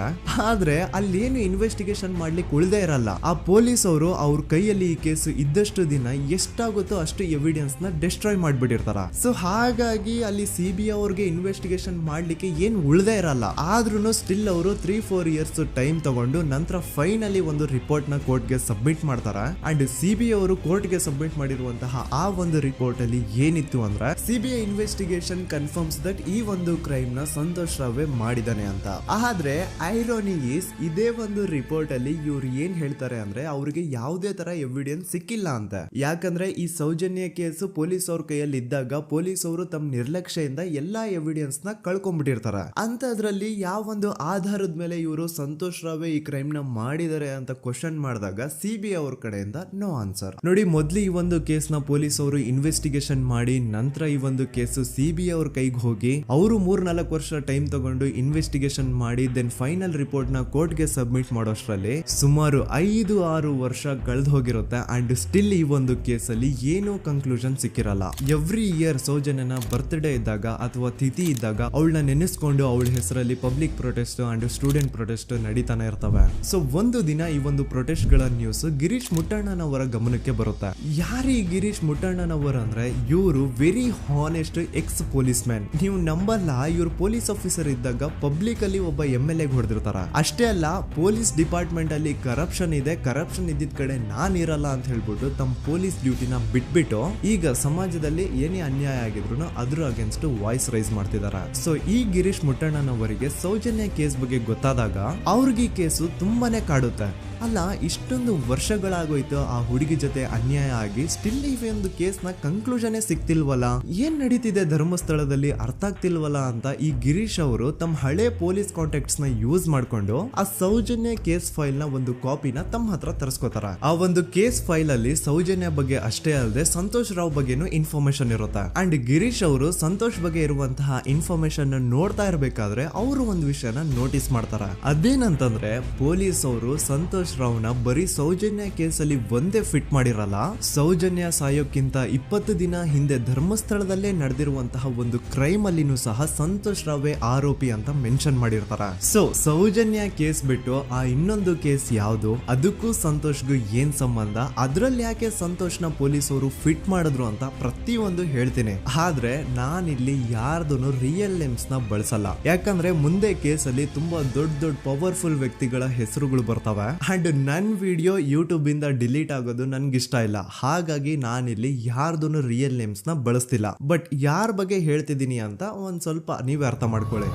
ಆದ್ರೆ ಅಲ್ಲೇನು ಇನ್ವೆಸ್ಟಿಗೇಷನ್ ಮಾಡ್ಲಿಕ್ಕೆ ಉಳ್ದೇ ಇರಲ್ಲ. ಆ ಪೊಲೀಸ್ ಅವರು ಅವ್ರ ಕೈಯಲ್ಲಿ ಈ ಕೇಸು ಇದ್ದಷ್ಟು ದಿನ ಎಷ್ಟಾಗುತ್ತೋ ಅಷ್ಟು ಎವಿಡೆನ್ಸ್ ನ ಡಿಸ್ಟ್ರಾಯ್ ಮಾಡ್ಬಿಟ್ಟಿರ್ತಾರ. ಸೊ ಹಾಗಾಗಿ ಅಲ್ಲಿ ಸಿಬಿಐ ಅವ್ರಿಗೆ ಇನ್ವೆಸ್ಟಿಗೇಷನ್ ಮಾಡ್ಲಿಕ್ಕೆ ಏನ್ ಉಳ್ದೇ ಇರಲ್ಲ. ಆದ್ರೂ ಸ್ಟಿಲ್ ಅವರು 3-4 ಇಯರ್ಸ್ ಟೈಮ್ ತಗೊಂಡು ನಂತರ ಫೈನಲಿ ಒಂದು ರಿಪೋರ್ಟ್ ನ ಕೋರ್ಟ್ ಗೆ ಸಬ್ಮಿಟ್ ಮಾಡ್ತಾರ. ಅಂಡ್ ಸಿಬಿಐ ಅವರು ಕೋರ್ಟ್ ಗೆ ಸಬ್ಮಿಟ್ ಮಾಡಿರುವಂತಹ ಆ ಒಂದು ರಿಪೋರ್ಟ್ ಅಲ್ಲಿ ಏನಿತ್ತು ಅಂದ್ರೆ ಸಿಬಿಐ ಇನ್ವೆಸ್ಟಿಗೇಷನ್ ಕನ್ಫರ್ಮ್ಸ್ ದಟ್ ಈ ಒಂದು ಕ್ರೈಮ್ ನ ಸಂತೋಷ್ ರಾವ್ ಮಾಡಿದಾನೆ ಅಂತ. ಆದ್ರೆ ಐರಾನಿ ಈಸ್ ಇದೇ ಒಂದು ರಿಪೋರ್ಟ್ ಅಲ್ಲಿ ಇವ್ರು ಏನ್ ಹೇಳ್ತಾರೆ ಅಂದ್ರೆ ಅವ್ರಿಗೆ ಯಾವುದೇ ತರ ಎವಿಡೆನ್ಸ್ ಸಿಕ್ಕಿಲ್ಲ ಅಂತ. ಯಾಕಂದ್ರೆ ಈ ಸೌಜನ್ಯ ಕೇಸು ಪೊಲೀಸ್ ಅವ್ರ ಕೈಯಲ್ಲಿ ಇದ್ದಾಗ ಪೊಲೀಸ್ ಅವರು ತಮ್ಮ ನಿರ್ಲಕ್ಷ್ಯದಿಂದ ಎಲ್ಲಾ ಎವಿಡೆನ್ಸ್ ನ ಕಳ್ಕೊಂಡ್ಬಿಟ್ಟಿರ್ತಾರ. ಅಂತದ್ರಲ್ಲಿ ಯಾವ ಒಂದು ಆಧಾರದ ಮೇಲೆ ಇವರು ಸಂತೋಷ್ ರಾವ್ ಈ ಕ್ರೈಮ್ ನ ಮಾಡಿದ್ದಾರೆ ಅಂತ ಕ್ವಶನ್ ಮಾಡಿದಾಗ ಸಿಬಿಐ ಅವ್ರ ಕಡೆಯಿಂದ ನೋ ಆನ್ಸರ್. ನೋಡಿ, ಮೊದ್ಲು ಈ ಒಂದು ಕೇಸ್ ನ ಪೊಲೀಸ್ ಅವರು ಇನ್ವೆಸ್ಟಿಗೇಷನ್ ಮಾಡಿ ನಂತರ ಈ ಒಂದು ಕೇಸು ಸಿಬಿಐ ಅವ್ರ ಕೈಗೆ ಹೋಗಿ ಅವರು 3-4 ವರ್ಷ ಟೈಮ್ ತಗೊಂಡು ಇನ್ವೆಸ್ಟಿಗೇಷನ್ ಮಾಡಿ ದೆನ್ ಫೈನಲ್ ರಿಪೋರ್ಟ್ ನ ಕೋರ್ಟ್ ಗೆ ಸಬ್ಮಿಟ್ ಮಾಡೋಷ್ಟ್ರಲ್ಲಿ ಸುಮಾರು 5-6 ವರ್ಷ ಕಳೆದು ಹೋಗಿರುತ್ತೆ. ಅಂಡ್ ಸ್ಟಿಲ್ ಈ ಒಂದು ಕೇಸಲ್ಲಿ ಏನೂ ಕನ್ಕ್ಲೂಷನ್ ಸಿಕ್ಕಿರಲ್ಲ. ಎವ್ರಿ ಇಯರ್ ಸೌಜನ್ಯನ ಬರ್ತ್ಡೇ ಇದ್ದಾಗ ಅಥವಾ ತಿಥಿ ಇದ್ದಾಗ ಅವಳನ್ನ ನೆನೆಸ್ಕೊಂಡು ಅವಳ ಹೆಸರಲ್ಲಿ public protest and student protest ನಡೀತಾನೆ ಇರ್ತವೆ. ಸೊ ಒಂದು ದಿನ ಈ ಒಂದು ಪ್ರೊಟೆಸ್ಟ್ ಗಳ ನ್ಯೂಸ್ ಗಿರೀಶ್ ಮುಟ್ಟಣ್ಣನವರ ಗಮನಕ್ಕೆ ಬರುತ್ತೆ. ಯಾರು ಈ ಗಿರೀಶ್ ಮುಟ್ಟಣ್ಣನವರ್ ಅಂದ್ರೆ ಇವರು very honest X police man. ನೀವು ನಂಬಲ್ಲ, ಇವ್ರು ಪೊಲೀಸ್ ಆಫೀಸರ್ ಇದ್ದಾಗ ಪಬ್ಲಿಕ್ ಅಲ್ಲಿ ಒಬ್ಬ MLA ಹೊಡೆದಿರ್ತಾರ. ಅಷ್ಟೇ ಅಲ್ಲ, ಪೊಲೀಸ್ ಡಿಪಾರ್ಟ್ಮೆಂಟ್ ಅಲ್ಲಿ ಕರಪ್ಷನ್ ಇದೆ, ಕರಪ್ಷನ್ ಇದ್ದಿದ್ ಕಡೆ ನಾನ್ ಇರಲ್ಲ ಅಂತ ಹೇಳ್ಬಿಟ್ಟು ತಮ್ಮ ಪೊಲೀಸ್ ಡ್ಯೂಟಿನ ಬಿಟ್ಬಿಟ್ಟು ಈಗ ಸಮಾಜದಲ್ಲಿ ಏನೇ ಅನ್ಯಾಯ ಆಗಿದ್ರು ಅದ್ರ ಅಗೇನ್ಸ್ಟ್ ವಾಯ್ಸ್ ರೈಸ್ ಮಾಡ್ತಿದಾರ. ಸೊ ಈ ಗಿರೀಶ್ ಮುಟ್ಟಣ್ಣನವರಿಗೆ ಸೌಜನ್ಯ ಕೇಸ್ ಬಗ್ಗೆ ಗೊತ್ತಾದಾಗ ಅವ್ರಿಗೆ ಈ ಕೇಸು ತುಂಬಾನೇ ಕಾಡುತ್ತೆ. ಅಲ್ಲ, ಇಷ್ಟೊಂದು ವರ್ಷಗಳಾಗೋಯ್ತು ಆ ಹುಡುಗಿ ಜೊತೆ ಅನ್ಯಾಯ ಆಗಿ, ಸ್ಟಿಲ್ ಈ ಒಂದು ಕೇಸ್ ನ ಕನ್ಕ್ಲೂಷನ್ ಸಿಕ್ತಿಲ್ವಲ್ಲ, ಏನ್ ನಡೀತಿದೆ ಧರ್ಮಸ್ಥಳದಲ್ಲಿ ಅರ್ಥ ಆಗ್ತಿಲ್ವಲ್ಲ ಅಂತ ಈ ಗಿರೀಶ್ ಅವರು ತಮ್ಮ ಹಳೆ ಪೊಲೀಸ್ ಕಾಂಟ್ಯಾಕ್ಟ್ಸ್ ನ ಯೂಸ್ ಮಾಡ್ಕೊಂಡು ಆ ಸೌಜನ್ಯ ಕೇಸ್ ಫೈಲ್ ನ ಒಂದು ಕಾಪಿನ ತಮ್ಮ ಹತ್ರ ತರಿಸ್ಕೋತಾರ. ಆ ಒಂದು ಕೇಸ್ ಫೈಲ್ ಅಲ್ಲಿ ಸೌಜನ್ಯ ಬಗ್ಗೆ ಅಷ್ಟೇ ಅಲ್ಲದೆ ಸಂತೋಷ್ ರಾವ್ ಬಗ್ಗೆನೂ ಇನ್ಫಾರ್ಮೇಶನ್ ಇರುತ್ತೆ. ಅಂಡ್ ಗಿರೀಶ್ ಅವರು ಸಂತೋಷ್ ಬಗ್ಗೆ ಇರುವಂತಹ ಇನ್ಫಾರ್ಮೇಶನ್ ನೋಡ್ತಾ ಇರ್ಬೇಕಾದ್ರೆ ಅವರು ಒಂದು ವಿಷಯನ ನೋಟಿಸ್ ಮಾಡ್ತಾರ. ಅದೇನಂತಂದ್ರೆ ಪೊಲೀಸ್ ಅವರು ಸಂತೋಷ್ ರಾವ್ನ ಬರೀ ಸೌಜನ್ಯ ಕೇಸಲ್ಲಿ ಒಂದೇ ಫಿಟ್ ಮಾಡಿರಲ್ಲ, ಸೌಜನ್ಯ ಸಾಯೋಕ್ಕಿಂತ 20 ದಿನ ಹಿಂದೆ ಧರ್ಮಸ್ಥಳದಲ್ಲೇ ನಡೆದಿರುವಂತಹ ಒಂದು ಕ್ರೈಮ್ ಅಲ್ಲಿನೂ ಸಹ ಸಂತೋಷ್ ರಾವ್ ಆರೋಪಿ ಅಂತ ಮೆನ್ಷನ್ ಮಾಡಿರ್ತಾರ. ಸೊ ಸೌಜನ್ಯ ಕೇಸ್ ಬಿಟ್ಟು ಆ ಇನ್ನೊಂದು ಕೇಸ್ ಯಾವುದು, ಅದಕ್ಕೂ ಸಂತೋಷ್ಗೂ ಏನ್ ಸಂಬಂಧ, ಅದ್ರಲ್ಲಿ ಯಾಕೆ ಸಂತೋಷ್ನ ಪೊಲೀಸ್ ಅವರು ಫಿಟ್ ಮಾಡಿದ್ರು ಅಂತ ಪ್ರತಿಯೊಂದು ಹೇಳ್ತೀನಿ. ಆದ್ರೆ ನಾನಿಲ್ಲಿ ಯಾರ್ದು ರಿಯಲ್ ನೇಮ್ಸ್ ನ ಬಳಸಲ್ಲ. ಯಾಕಂದ್ರೆ ಮುಂದೆ ಕೇಸಲ್ಲಿ ತುಂಬಾ ದೊಡ್ಡ ಪವರ್ಫುಲ್ ವ್ಯಕ್ತಿಗಳ ಹೆಸರುಗಳು ಬರ್ತವೆ. ಅಂಡ್ ನನ್ ವಿಡಿಯೋ ಯೂಟ್ಯೂಬ್ ಇಂದ ಡಿಲೀಟ್ ಆಗೋದು ನನ್ಗೆ ಇಷ್ಟ ಇಲ್ಲ. ಹಾಗಾಗಿ ನಾನಿಲ್ಲಿ ಯಾರ್ದು ರಿಯಲ್ ನೇಮ್ಸ್ ನ ಬಳಸ್ತಿಲ್ಲ. ಬಟ್ ಯಾರ ಬಗ್ಗೆ ಹೇಳ್ತಿದ್ದೀನಿ ಅಂತ ಒಂದ್ ಸ್ವಲ್ಪ ನೀವೇ ಅರ್ಥ ಮಾಡ್ಕೊಳ್ಳಿ.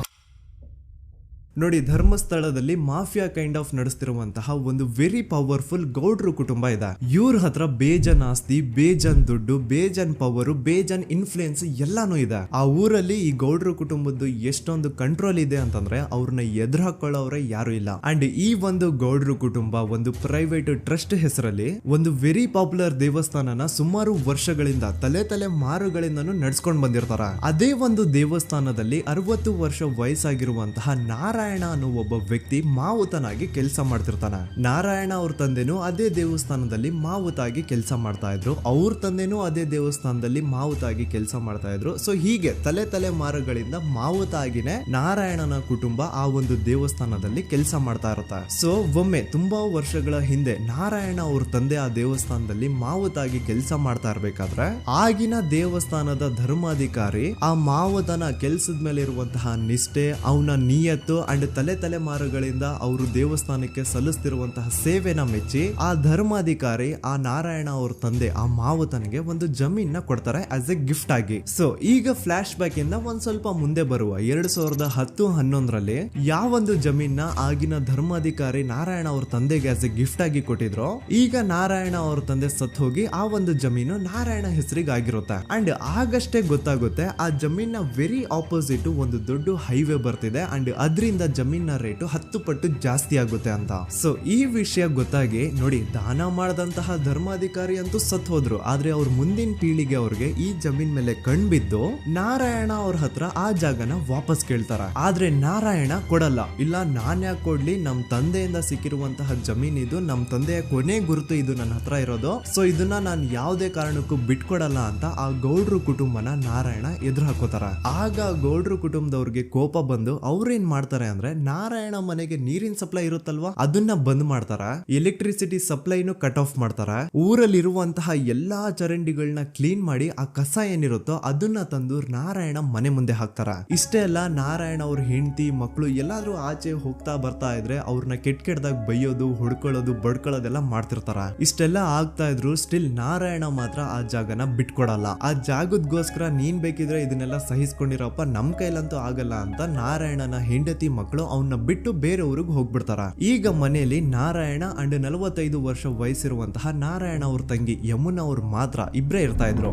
ನೋಡಿ, ಧರ್ಮಸ್ಥಳದಲ್ಲಿ ಮಾಫಿಯಾ ಕೈಂಡ್ ಆಫ್ ನಡೆಸ್ತಿರುವಂತಹ ಒಂದು ವೆರಿ ಪವರ್ಫುಲ್ ಗೌಡ್ರು ಕುಟುಂಬ ಇದೆ. ಇವ್ರ ಹತ್ರ ಬೇಜನ್ ಆಸ್ತಿ, ಬೇಜನ್ ದುಡ್ಡು, ಬೇಜನ್ ಪವರ್, ಬೇಜನ್ ಇನ್ಫ್ಲೂಯೆನ್ಸ್ ಎಲ್ಲಾನು ಇದೆ. ಆ ಊರಲ್ಲಿ ಈ ಗೌಡ್ರು ಕುಟುಂಬದ್ದು ಎಷ್ಟೊಂದು ಕಂಟ್ರೋಲ್ ಇದೆ ಅಂತಂದ್ರೆ ಅವ್ರನ್ನ ಎದುರು ಹಾಕೊಳ್ಳೋರೆ ಯಾರು ಇಲ್ಲ. ಅಂಡ್ ಈ ಒಂದು ಗೌಡ್ರು ಕುಟುಂಬ ಒಂದು ಪ್ರೈವೇಟ್ ಟ್ರಸ್ಟ್ ಹೆಸರಲ್ಲಿ ಒಂದು ವೆರಿ ಪಾಪ್ಯುಲರ್ ದೇವಸ್ಥಾನನ ಸುಮಾರು ವರ್ಷಗಳಿಂದ ತಲೆ ಮಾರುಗಳಿಂದನೂ ನಡ್ಸ್ಕೊಂಡ್ ಬಂದಿರ್ತಾರ. ಅದೇ ಒಂದು ದೇವಸ್ಥಾನದಲ್ಲಿ 60 ವರ್ಷ ವಯಸ್ಸಾಗಿರುವಂತಹ ನಾರಾಯಣ ಅನ್ನೋ ಒಬ್ಬ ವ್ಯಕ್ತಿ ಮಾವುತನಾಗಿ ಕೆಲಸ ಮಾಡ್ತಿರ್ತಾನೆ. ನಾರಾಯಣ ಅವ್ರ ತಂದೆನೂ ಅದೇ ದೇವಸ್ಥಾನದಲ್ಲಿ ಮಾವುತಾಗಿ ಕೆಲಸ ಮಾಡ್ತಾ ಇದ್ರು, ಅವ್ರ ತಂದೆನೂ ಅದೇ ದೇವಸ್ಥಾನದಲ್ಲಿ ಮಾವುತಾಗಿ ಕೆಲಸ ಮಾಡ್ತಾ ಇದ್ರು. ಸೊ ಹೀಗೆ ತಲೆ ಮಾರುಗಳಿಂದ ಮಾವುತಾಗಿನೇ ನಾರಾಯಣನ ಕುಟುಂಬ ಆ ಒಂದು ದೇವಸ್ಥಾನದಲ್ಲಿ ಕೆಲಸ ಮಾಡ್ತಾ ಇರುತ್ತೆ. ಸೊ ಒಮ್ಮೆ ತುಂಬಾ ವರ್ಷಗಳ ಹಿಂದೆ ನಾರಾಯಣ ಅವ್ರ ತಂದೆ ಆ ದೇವಸ್ಥಾನದಲ್ಲಿ ಮಾವುತಾಗಿ ಕೆಲಸ ಮಾಡ್ತಾ ಇರ್ಬೇಕಾದ್ರೆ ಆಗಿನ ದೇವಸ್ಥಾನದ ಧರ್ಮಾಧಿಕಾರಿ ಆ ಮಾವುತನ ಕೆಲ್ಸದ ಮೇಲೆ ಇರುವಂತಹ ನಿಷ್ಠೆ, ಅವನ ನಿಯತ್ತು ಅಂಡ್ ತಲೆಮಾರುಗಳಿಂದ ಅವರು ದೇವಸ್ಥಾನಕ್ಕೆ ಸಲ್ಲಿಸ್ತಿರುವಂತಹ ಸೇವೆನ ಮೆಚ್ಚಿ ಆ ಧರ್ಮಾಧಿಕಾರಿ ಆ ನಾರಾಯಣ ಅವ್ರ ತಂದೆ ಆ ಮಾವುತನಿಗೆ ಒಂದು ಜಮೀನ್ ಕೊಡ್ತಾರೆ ಆಸ್ ಎ ಗಿಫ್ಟ್ ಆಗಿ. ಸೊ ಈಗ ಫ್ಲಾಶ್ ಬ್ಯಾಕ್ ಇಂದ ಒಂದ್ ಸ್ವಲ್ಪ ಮುಂದೆ ಬರುವ 2010-11ರಲ್ಲಿ ಯಾವೊಂದು ಜಮೀನ ಆಗಿನ ಧರ್ಮಾಧಿಕಾರಿ ನಾರಾಯಣ ಅವ್ರ ತಂದೆಗೆ ಆಸ್ ಎ ಗಿಫ್ಟ್ ಆಗಿ ಕೊಟ್ಟಿದ್ರು, ಈಗ ನಾರಾಯಣ ಅವ್ರ ತಂದೆ ಸತ್ ಹೋಗಿ ಆ ಒಂದು ಜಮೀನು ನಾರಾಯಣ ಹೆಸರಿಗೆ ಆಗಿರುತ್ತೆ. ಅಂಡ್ ಆಗಷ್ಟೇ ಗೊತ್ತಾಗುತ್ತೆ ಆ ಜಮೀನ ವೆರಿ ಆಪೋಸಿಟ್ ಒಂದು ದೊಡ್ಡ ಹೈವೇ ಬರ್ತಿದೆ ಅಂಡ್ ಅದರಿಂದ ಜಮೀನ ರೇಟು 10 ಪಟ್ಟು ಜಾಸ್ತಿ ಆಗುತ್ತೆ ಅಂತ. ಸೊ ಈ ವಿಷಯ ಗೊತ್ತಾಗಿ ನೋಡಿ ದಾನ ಮಾಡದಂತಹ ಧರ್ಮಾಧಿಕಾರಿ ಅಂತೂ ಸತ್ ಹೋದ್ರು, ಆದ್ರೆ ಅವ್ರ ಮುಂದಿನ ಪೀಳಿಗೆ ಅವ್ರಿಗೆ ಈ ಜಮೀನ್ ಮೇಲೆ ಕಣ್ಬಿದ್ದು ನಾರಾಯಣ ಅವ್ರ ಹತ್ರ ಆ ಜಾಗನ ವಾಪಸ್ ಕೇಳ್ತಾರ. ಆದ್ರೆ ನಾರಾಯಣ ಕೊಡಲ್ಲ. ಇಲ್ಲ ನಾನ್ ಯಾಕೆ ಕೊಡ್ಲಿ, ನಮ್ ತಂದೆಯಿಂದ ಸಿಕ್ಕಿರುವಂತಹ ಜಮೀನ್ ಇದು, ನಮ್ ತಂದೆಯ ಕೊನೆ ಗುರುತು ಇದು ನನ್ನ ಹತ್ರ ಇರೋದು, ಸೊ ಇದನ್ನ ನಾನು ಯಾವುದೇ ಕಾರಣಕ್ಕೂ ಬಿಟ್ಕೊಡಲ್ಲ ಅಂತ ಆ ಗೌಡ್ರು ಕುಟುಂಬನ ನಾರಾಯಣ ಎದುರು ಹಾಕೋತಾರ. ಆಗ ಗೌಡ್ರು ಕುಟುಂಬದವ್ರಿಗೆ ಕೋಪ ಬಂದು ಅವ್ರೇನ್ ಮಾಡ್ತಾರೆ ಅಂದ್ರೆ ನಾರಾಯಣ ಮನೆಗೆ ನೀರಿನ ಸಪ್ಲೈ ಇರುತ್ತಲ್ವಾ ಅದನ್ನ ಬಂದ್ ಮಾಡ್ತಾರ, ಎಲೆಕ್ಟ್ರಿಸಿಟಿ ಸಪ್ಲೈನು ಕಟ್ ಆಫ್ ಮಾಡ್ತಾರ, ಊರಲ್ಲಿರುವಂತಹ ಎಲ್ಲಾ ಚರಂಡಿಗಳನ್ನ ಕ್ಲೀನ್ ಮಾಡಿ ಆ ಕಸ ಏನಿರುತ್ತೋ ಅದನ್ನ ತಂದು ನಾರಾಯಣ ಮನೆ ಮುಂದೆ ಹಾಕ್ತಾರ. ಇಷ್ಟೇ ಅಲ್ಲ, ನಾರಾಯಣ ಅವ್ರ ಹೆಂಡತಿ ಮಕ್ಕಳು ಎಲ್ಲಾದ್ರೂ ಆಚೆ ಹೋಗ್ತಾ ಬರ್ತಾ ಇದ್ರೆ ಅವ್ರನ್ನ ಕೆಟ್ಟದಾಗ ಬೈಯೋದು, ಹೊಡ್ಕೊಳ್ಳೋದು, ಬಡ್ಕೊಳ್ಳೋದೆಲ್ಲ ಮಾಡ್ತಿರ್ತಾರ. ಇಷ್ಟೆಲ್ಲ ಆಗ್ತಾ ಇದ್ರು ಸ್ಟಿಲ್ ನಾರಾಯಣ ಮಾತ್ರ ಆ ಜಾಗನ ಬಿಟ್ಕೊಡಲ್ಲ. ಆ ಜಾಗದಗೋಸ್ಕರ ನೀನ್ ಬೇಕಿದ್ರೆ ಇದನ್ನೆಲ್ಲ ಸಹಿಸ್ಕೊಂಡಿರಪ್ಪ, ನಮ್ ಕೈಲಂತೂ ಆಗಲ್ಲ ಅಂತ ನಾರಾಯಣನ ಹೆಂಡತಿ ಮಕ್ಕಳು ಅವನ್ನ ಬಿಟ್ಟು ಬೇರೆ ಊರಿಗೆ ಹೋಗ್ಬಿಡ್ತಾರ. ಈಗ ಮನೆಯಲ್ಲಿ ನಾರಾಯಣ ಅಂಡ್ 45 ವರ್ಷ ವಯಸ್ಸಿರುವಂತಹ ನಾರಾಯಣ ಅವ್ರ ತಂಗಿ ಯಮುನಾ ಅವ್ರು ಮಾತ್ರ ಇಬ್ರೇ ಇರ್ತಾ ಇದ್ರು.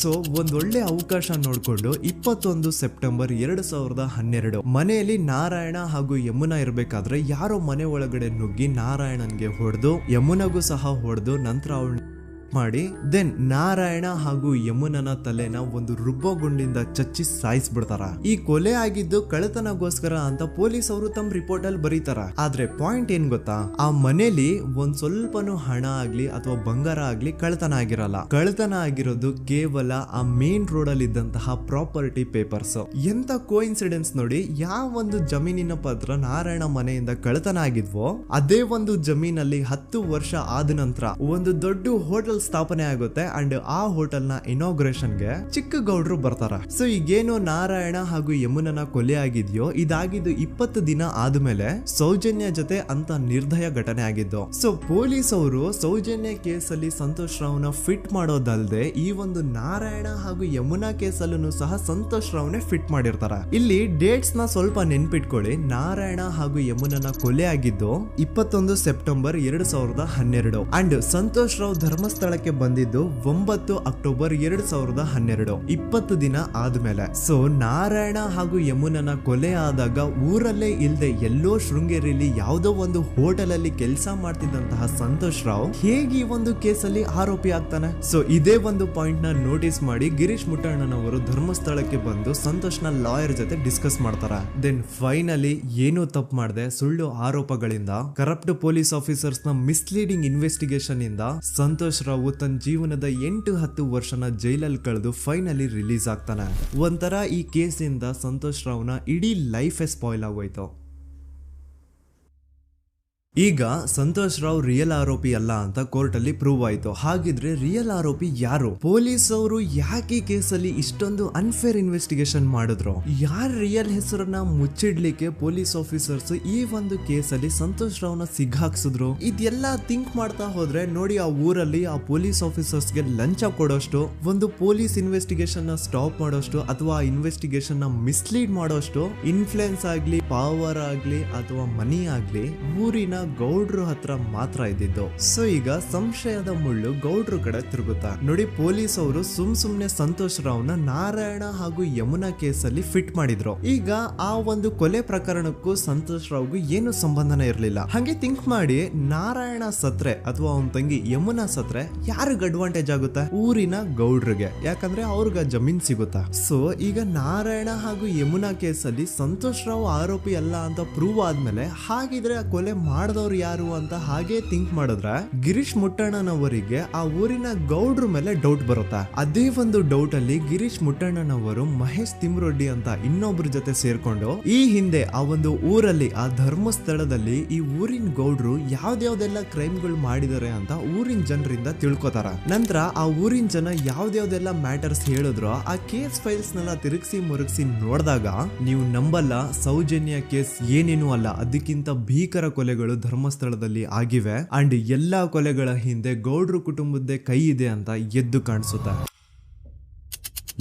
ಸೊ ಒಂದೊಳ್ಳೆ ಅವಕಾಶ ನೋಡ್ಕೊಂಡು 21 ಸೆಪ್ಟೆಂಬರ್ 2012 ಮನೆಯಲ್ಲಿ ನಾರಾಯಣ ಹಾಗೂ ಯಮುನಾ ಇರ್ಬೇಕಾದ್ರೆ ಯಾರೋ ಮನೆ ಒಳಗಡೆ ನುಗ್ಗಿ ನಾರಾಯಣನ್ಗೆ ಹೊಡೆದು ಯಮುನಾಗೂ ಸಹ ಹೊಡೆದು ನಂತರ ಅವಳು ಮಾಡಿ ದೆನ್ ನಾರಾಯಣ ಹಾಗೂ ಯಮುನನ ತಲೆನ ಒಂದು ರುಬ್ಬೋ ಗುಂಡಿಂದ ಚಚ್ಚಿ ಸಾಯಿಸ್ಬಿಡ್ತಾರ. ಈ ಕೊಲೆ ಆಗಿದ್ದು ಕಳ್ಳತನಗೋಸ್ಕರ ಅಂತ ಪೊಲೀಸ್ ಅವರು ತಮ್ಮ ರಿಪೋರ್ಟ್ ಅಲ್ಲಿ ಬರೀತಾರ. ಆದ್ರೆ ಪಾಯಿಂಟ್ ಏನ್ ಗೊತ್ತಾ, ಆ ಮನೇಲಿ ಒಂದ್ ಸ್ವಲ್ಪನೂ ಹಣ ಆಗ್ಲಿ ಅಥವಾ ಬಂಗಾರ ಆಗ್ಲಿ ಕಳ್ಳತನ ಆಗಿರಲ್ಲ. ಕಳ್ಳತನ ಆಗಿರೋದು ಕೇವಲ ಆ ಮೇನ್ ರೋಡ್ ಅಲ್ಲಿ ಇದ್ದಂತಹ ಪ್ರಾಪರ್ಟಿ ಪೇಪರ್ಸ್. ಎಂತ ಕೋಇನ್ಸಿಡೆನ್ಸ್ ನೋಡಿ, ಯಾವ ಒಂದು ಜಮೀನಿನ ಪತ್ರ ನಾರಾಯಣ ಮನೆಯಿಂದ ಕಳ್ಳತನ ಆಗಿದ್ವೋ ಅದೇ ಒಂದು ಜಮೀನಲ್ಲಿ 10 ವರ್ಷ ಆದ ನಂತರ ಒಂದು ದೊಡ್ಡ ಹೋಟೆಲ್ ಸ್ಥಾಪನೆ ಆಗುತ್ತೆ ಅಂಡ್ ಆ ಹೋಟೆಲ್ ನ ಇನಾಗ್ರೇಷನ್ ಗೆ ಚಿಕ್ಕ ಗೌಡ್ರು ಬರ್ತಾರ. ಸೊ ಈಗೇನು ನಾರಾಯಣ ಹಾಗೂ ಯಮುನನ ಕೊಲೆ ಆಗಿದ್ಯೋ ಇದಾಗಿದ್ದು 20 ದಿನ ಆದ್ಮೇಲೆ ಸೌಜನ್ಯ ಜೊತೆ ಅಂತ ನಿರ್ದಯ ಘಟನೆ ಆಗಿದ್ದು. ಸೊ ಪೊಲೀಸ್ ಅವರು ಸೌಜನ್ಯ ಕೇಸಲ್ಲಿ ಸಂತೋಷ್ ರಾವ್ನ ಫಿಟ್ ಮಾಡೋದಲ್ದೆ ಈ ಒಂದು ನಾರಾಯಣ ಹಾಗೂ ಯಮುನಾ ಕೇಸಲ್ಲೂ ಸಹ ಸಂತೋಷ್ ರಾವ್ನೆ ಫಿಟ್ ಮಾಡಿರ್ತಾರ. ಇಲ್ಲಿ ಡೇಟ್ಸ್ ನ ಸ್ವಲ್ಪ ನೆನ್ಪಿಟ್ಕೊಳ್ಳಿ. ನಾರಾಯಣ ಹಾಗೂ ಯಮುನನ ಕೊಲೆ ಆಗಿದ್ದು 21 ಸೆಪ್ಟೆಂಬರ್ 2012 ಅಂಡ್ ಸಂತೋಷ್ ರಾವ್ ಧರ್ಮಸ್ಥಳ ಬಂದಿದ್ದು 9 ಅಕ್ಟೋಬರ್ 2012, 20 ದಿನ ಆದ್ಮೇಲೆ. ಸೊ ನಾರಾಯಣ ಹಾಗೂ ಯಮುನನ ಕೊಲೆ ಆದಾಗ ಊರಲ್ಲೇ ಇಲ್ದೆ ಎಲ್ಲೋ ಶೃಂಗೇರಿಯಲ್ಲಿ ಯಾವುದೋ ಒಂದು ಹೋಟೆಲ್ ಅಲ್ಲಿ ಕೆಲಸ ಮಾಡ್ತಿದ್ದಂತಹ ಸಂತೋಷ್ ರಾವ್ ಹೇಗೆ ಈ ಒಂದು ಕೇಸಲ್ಲಿ ಆರೋಪಿ ಆಗ್ತಾನೆ? ಸೊ ಇದೇ ಒಂದು ಪಾಯಿಂಟ್ ನ ನೋಟಿಸ್ ಮಾಡಿ ಗಿರೀಶ್ ಮುಟ್ಟಣ್ಣನವರು ಧರ್ಮಸ್ಥಳಕ್ಕೆ ಬಂದು ಸಂತೋಷ್ ನ ಲಾಯರ್ ಜೊತೆ ಡಿಸ್ಕಸ್ ಮಾಡ್ತಾರ. ದೆನ್ ಫೈನಲಿ ಏನೂ ತಪ್ಪು ಮಾಡದೆ ಸುಳ್ಳು ಆರೋಪಗಳಿಂದ ಕರಪ್ಟ್ ಪೊಲೀಸ್ ಆಫೀಸರ್ಸ್ ನ ಮಿಸ್ಲೀಡಿಂಗ್ ಇನ್ವೆಸ್ಟಿಗೇಷನ್ ಇಂದ ಸಂತೋಷ್ ರಾವ್ ತನ್ನ ಜೀವನದ 8-10 ವರ್ಷನ ಜೈಲಲ್ಲಿ ಕಳೆದು ಫೈನಲಿ ರಿಲೀಸ್ ಆಗ್ತಾನೆ. ಒಂಥರ ಈ ಕೇಸಿಂದ ಸಂತೋಷ್ ರಾವ್ನ ಇಡೀ ಲೈಫ್ ಸ್ಪಾಯ್ಲ್ ಆಗೋಯ್ತು. ಈಗ ಸಂತೋಷ್ ರಾವ್ ರಿಯಲ್ ಆರೋಪಿ ಅಲ್ಲ ಅಂತ ಕೋರ್ಟ್ ಅಲ್ಲಿ ಪ್ರೂವ್ ಆಯ್ತು. ಹಾಗಿದ್ರೆ ರಿಯಲ್ ಆರೋಪಿ ಯಾರು? ಪೊಲೀಸ್ ಅವರು ಯಾಕೆ ಕೇಸಲ್ಲಿ ಇಷ್ಟೊಂದು ಅನ್ಫೇರ್ ಇನ್ವೆಸ್ಟಿಗೇಷನ್ ಮಾಡಿದ್ರು? ಯಾರ ರಿಯಲ್ ಹೆಸರನ್ನ ಮುಚ್ಚಿಡ್ಲಿಕ್ಕೆ ಪೊಲೀಸ್ ಆಫೀಸರ್ಸ್ ಈ ಒಂದು ಕೇಸಲ್ಲಿ ಸಂತೋಷ್ ರಾವ್ನ ಸಿಗ್ಹಾಕ್ಸಿದ್ರು? ಇದೆಲ್ಲ ಥಿಂಕ್ ಮಾಡ್ತಾ ಹೋದ್ರೆ ನೋಡಿ ಆ ಊರಲ್ಲಿ ಆ ಪೊಲೀಸ್ ಆಫೀಸರ್ಸ್ಗೆ ಲಂಚ ಕೊಡೋಷ್ಟು, ಒಂದು ಪೊಲೀಸ್ ಇನ್ವೆಸ್ಟಿಗೇಷನ್ ನ ಸ್ಟಾಪ್ ಮಾಡೋಷ್ಟು ಅಥವಾ ಇನ್ವೆಸ್ಟಿಗೇಷನ್ ನ ಮಿಸ್ಲೀಡ್ ಮಾಡೋಷ್ಟು ಇನ್ಫ್ಲುಯೆನ್ಸ್ ಆಗ್ಲಿ, ಪವರ್ ಆಗ್ಲಿ ಅಥವಾ ಮನಿ ಆಗ್ಲಿ ಊರಿನ ಗೌಡ್ರು ಹತ್ರ ಮಾತ್ರ ಇದ್ದಿದ್ದು. ಸೊ ಈಗ ಸಂಶಯದ ಮುಳ್ಳು ಗೌಡ್ರು ಕಡೆ ತಿರುಗುತ್ತಾ ನೋಡಿ. ಪೊಲೀಸ್ ಅವರು ಸುಮ್ನೆ ಸಂತೋಷ್ ರಾವ್ನ ನಾರಾಯಣ ಹಾಗೂ ಯಮುನಾ ಕೇಸಲ್ಲಿ ಫಿಟ್ ಮಾಡಿದ್ರು. ಈಗ ಆ ಒಂದು ಕೊಲೆ ಪ್ರಕರಣಕ್ಕೂ ಸಂತೋಷ್ ರಾವ್ಗೂ ಏನು ಸಂಬಂಧನೇ ಇರ್ಲಿಲ್ಲ. ಹಂಗೆ ಥಿಂಕ್ ಮಾಡಿ ನಾರಾಯಣ ಸತ್ರೆ ಅಥವಾ ಅವನ ತಂಗಿ ಯಮುನಾ ಸತ್ರೆ ಯಾರಿಗ ಅಡ್ವಾಂಟೇಜ್ ಆಗುತ್ತೆ? ಊರಿನ ಗೌಡ್ರಿಗೆ, ಯಾಕಂದ್ರೆ ಅವ್ರಿಗೆ ಜಮೀನ್ ಸಿಗುತ್ತಾ. ಸೊ ಈಗ ನಾರಾಯಣ ಹಾಗೂ ಯಮುನಾ ಕೇಸಲ್ಲಿ ಸಂತೋಷ್ ರಾವ್ ಆರೋಪಿ ಅಲ್ಲ ಅಂತ ಪ್ರೂವ್ ಆದ್ಮೇಲೆ ಹಾಗಿದ್ರೆ ಆ ಕೊಲೆ ಮಾಡ್ದವ್ರು ಯಾರು ಅಂತ ಹಾಗೆ ಥಿಂಕ್ ಮಾಡಿದ್ರೆ ಗಿರೀಶ್ ಮುಟ್ಟಣ್ಣನವರಿಗೆ ಆ ಊರಿನ ಗೌಡ್ರ ಮೇಲೆ ಡೌಟ್ ಬರುತ್ತೆ. ಅದೇ ಒಂದು ಡೌಟ್ ಅಲ್ಲಿ ಗಿರೀಶ್ ಮುಟ್ಟಣ್ಣನವರು ಮಹೇಶ್ ತಿಮ್ರೊಡ್ಡಿ ಅಂತ ಇನ್ನೊಬ್ರ ಜೊತೆ ಸೇರ್ಕೊಂಡು ಈ ಹಿಂದೆ ಆ ಒಂದು ಊರಲ್ಲಿ ಆ ಧರ್ಮಸ್ಥಳದಲ್ಲಿ ಈ ಊರಿನ ಗೌಡ್ರು ಯಾವ್ದ್ಯಾವ್ದೆಲ್ಲ ಕ್ರೈಮ್ಗಳು ಮಾಡಿದಾರೆ ಅಂತ ಊರಿನ ಜನರಿಂದ ತಿಳ್ಕೊತಾರ. ನಂತರ ಆ ಊರಿನ ಜನ ಯಾವ್ದ್ಯಾವ್ದೆಲ್ಲ ಮ್ಯಾಟರ್ಸ್ ಹೇಳಿದ್ರು ಆ ಕೇಸ್ ಫೈಲ್ಸ್ ನೆಲ್ಲ ತಿರುಗಿಸಿ ಮುರುಗಿಸಿ ನೋಡಿದಾಗ ನೀವು ನಂಬಲ್ಲ, ಸೌಜನ್ಯ ಕೇಸ್ ಏನೇನು ಅಲ್ಲ, ಅದಕ್ಕಿಂತ ಭೀಕರ ಕೊಲೆಗಳು ಧರ್ಮಸ್ಥಳದಲ್ಲಿ ಆಗಿವೆ. ಅಂಡ್ ಎಲ್ಲಾ ಕೊಲೆಗಳ ಹಿಂದೆ ಗೌಡ್ರು ಕುಟುಂಬದ್ದೇ ಕೈ ಇದೆ ಅಂತ ಎದ್ದು ಕಾಣಿಸುತ್ತೆ.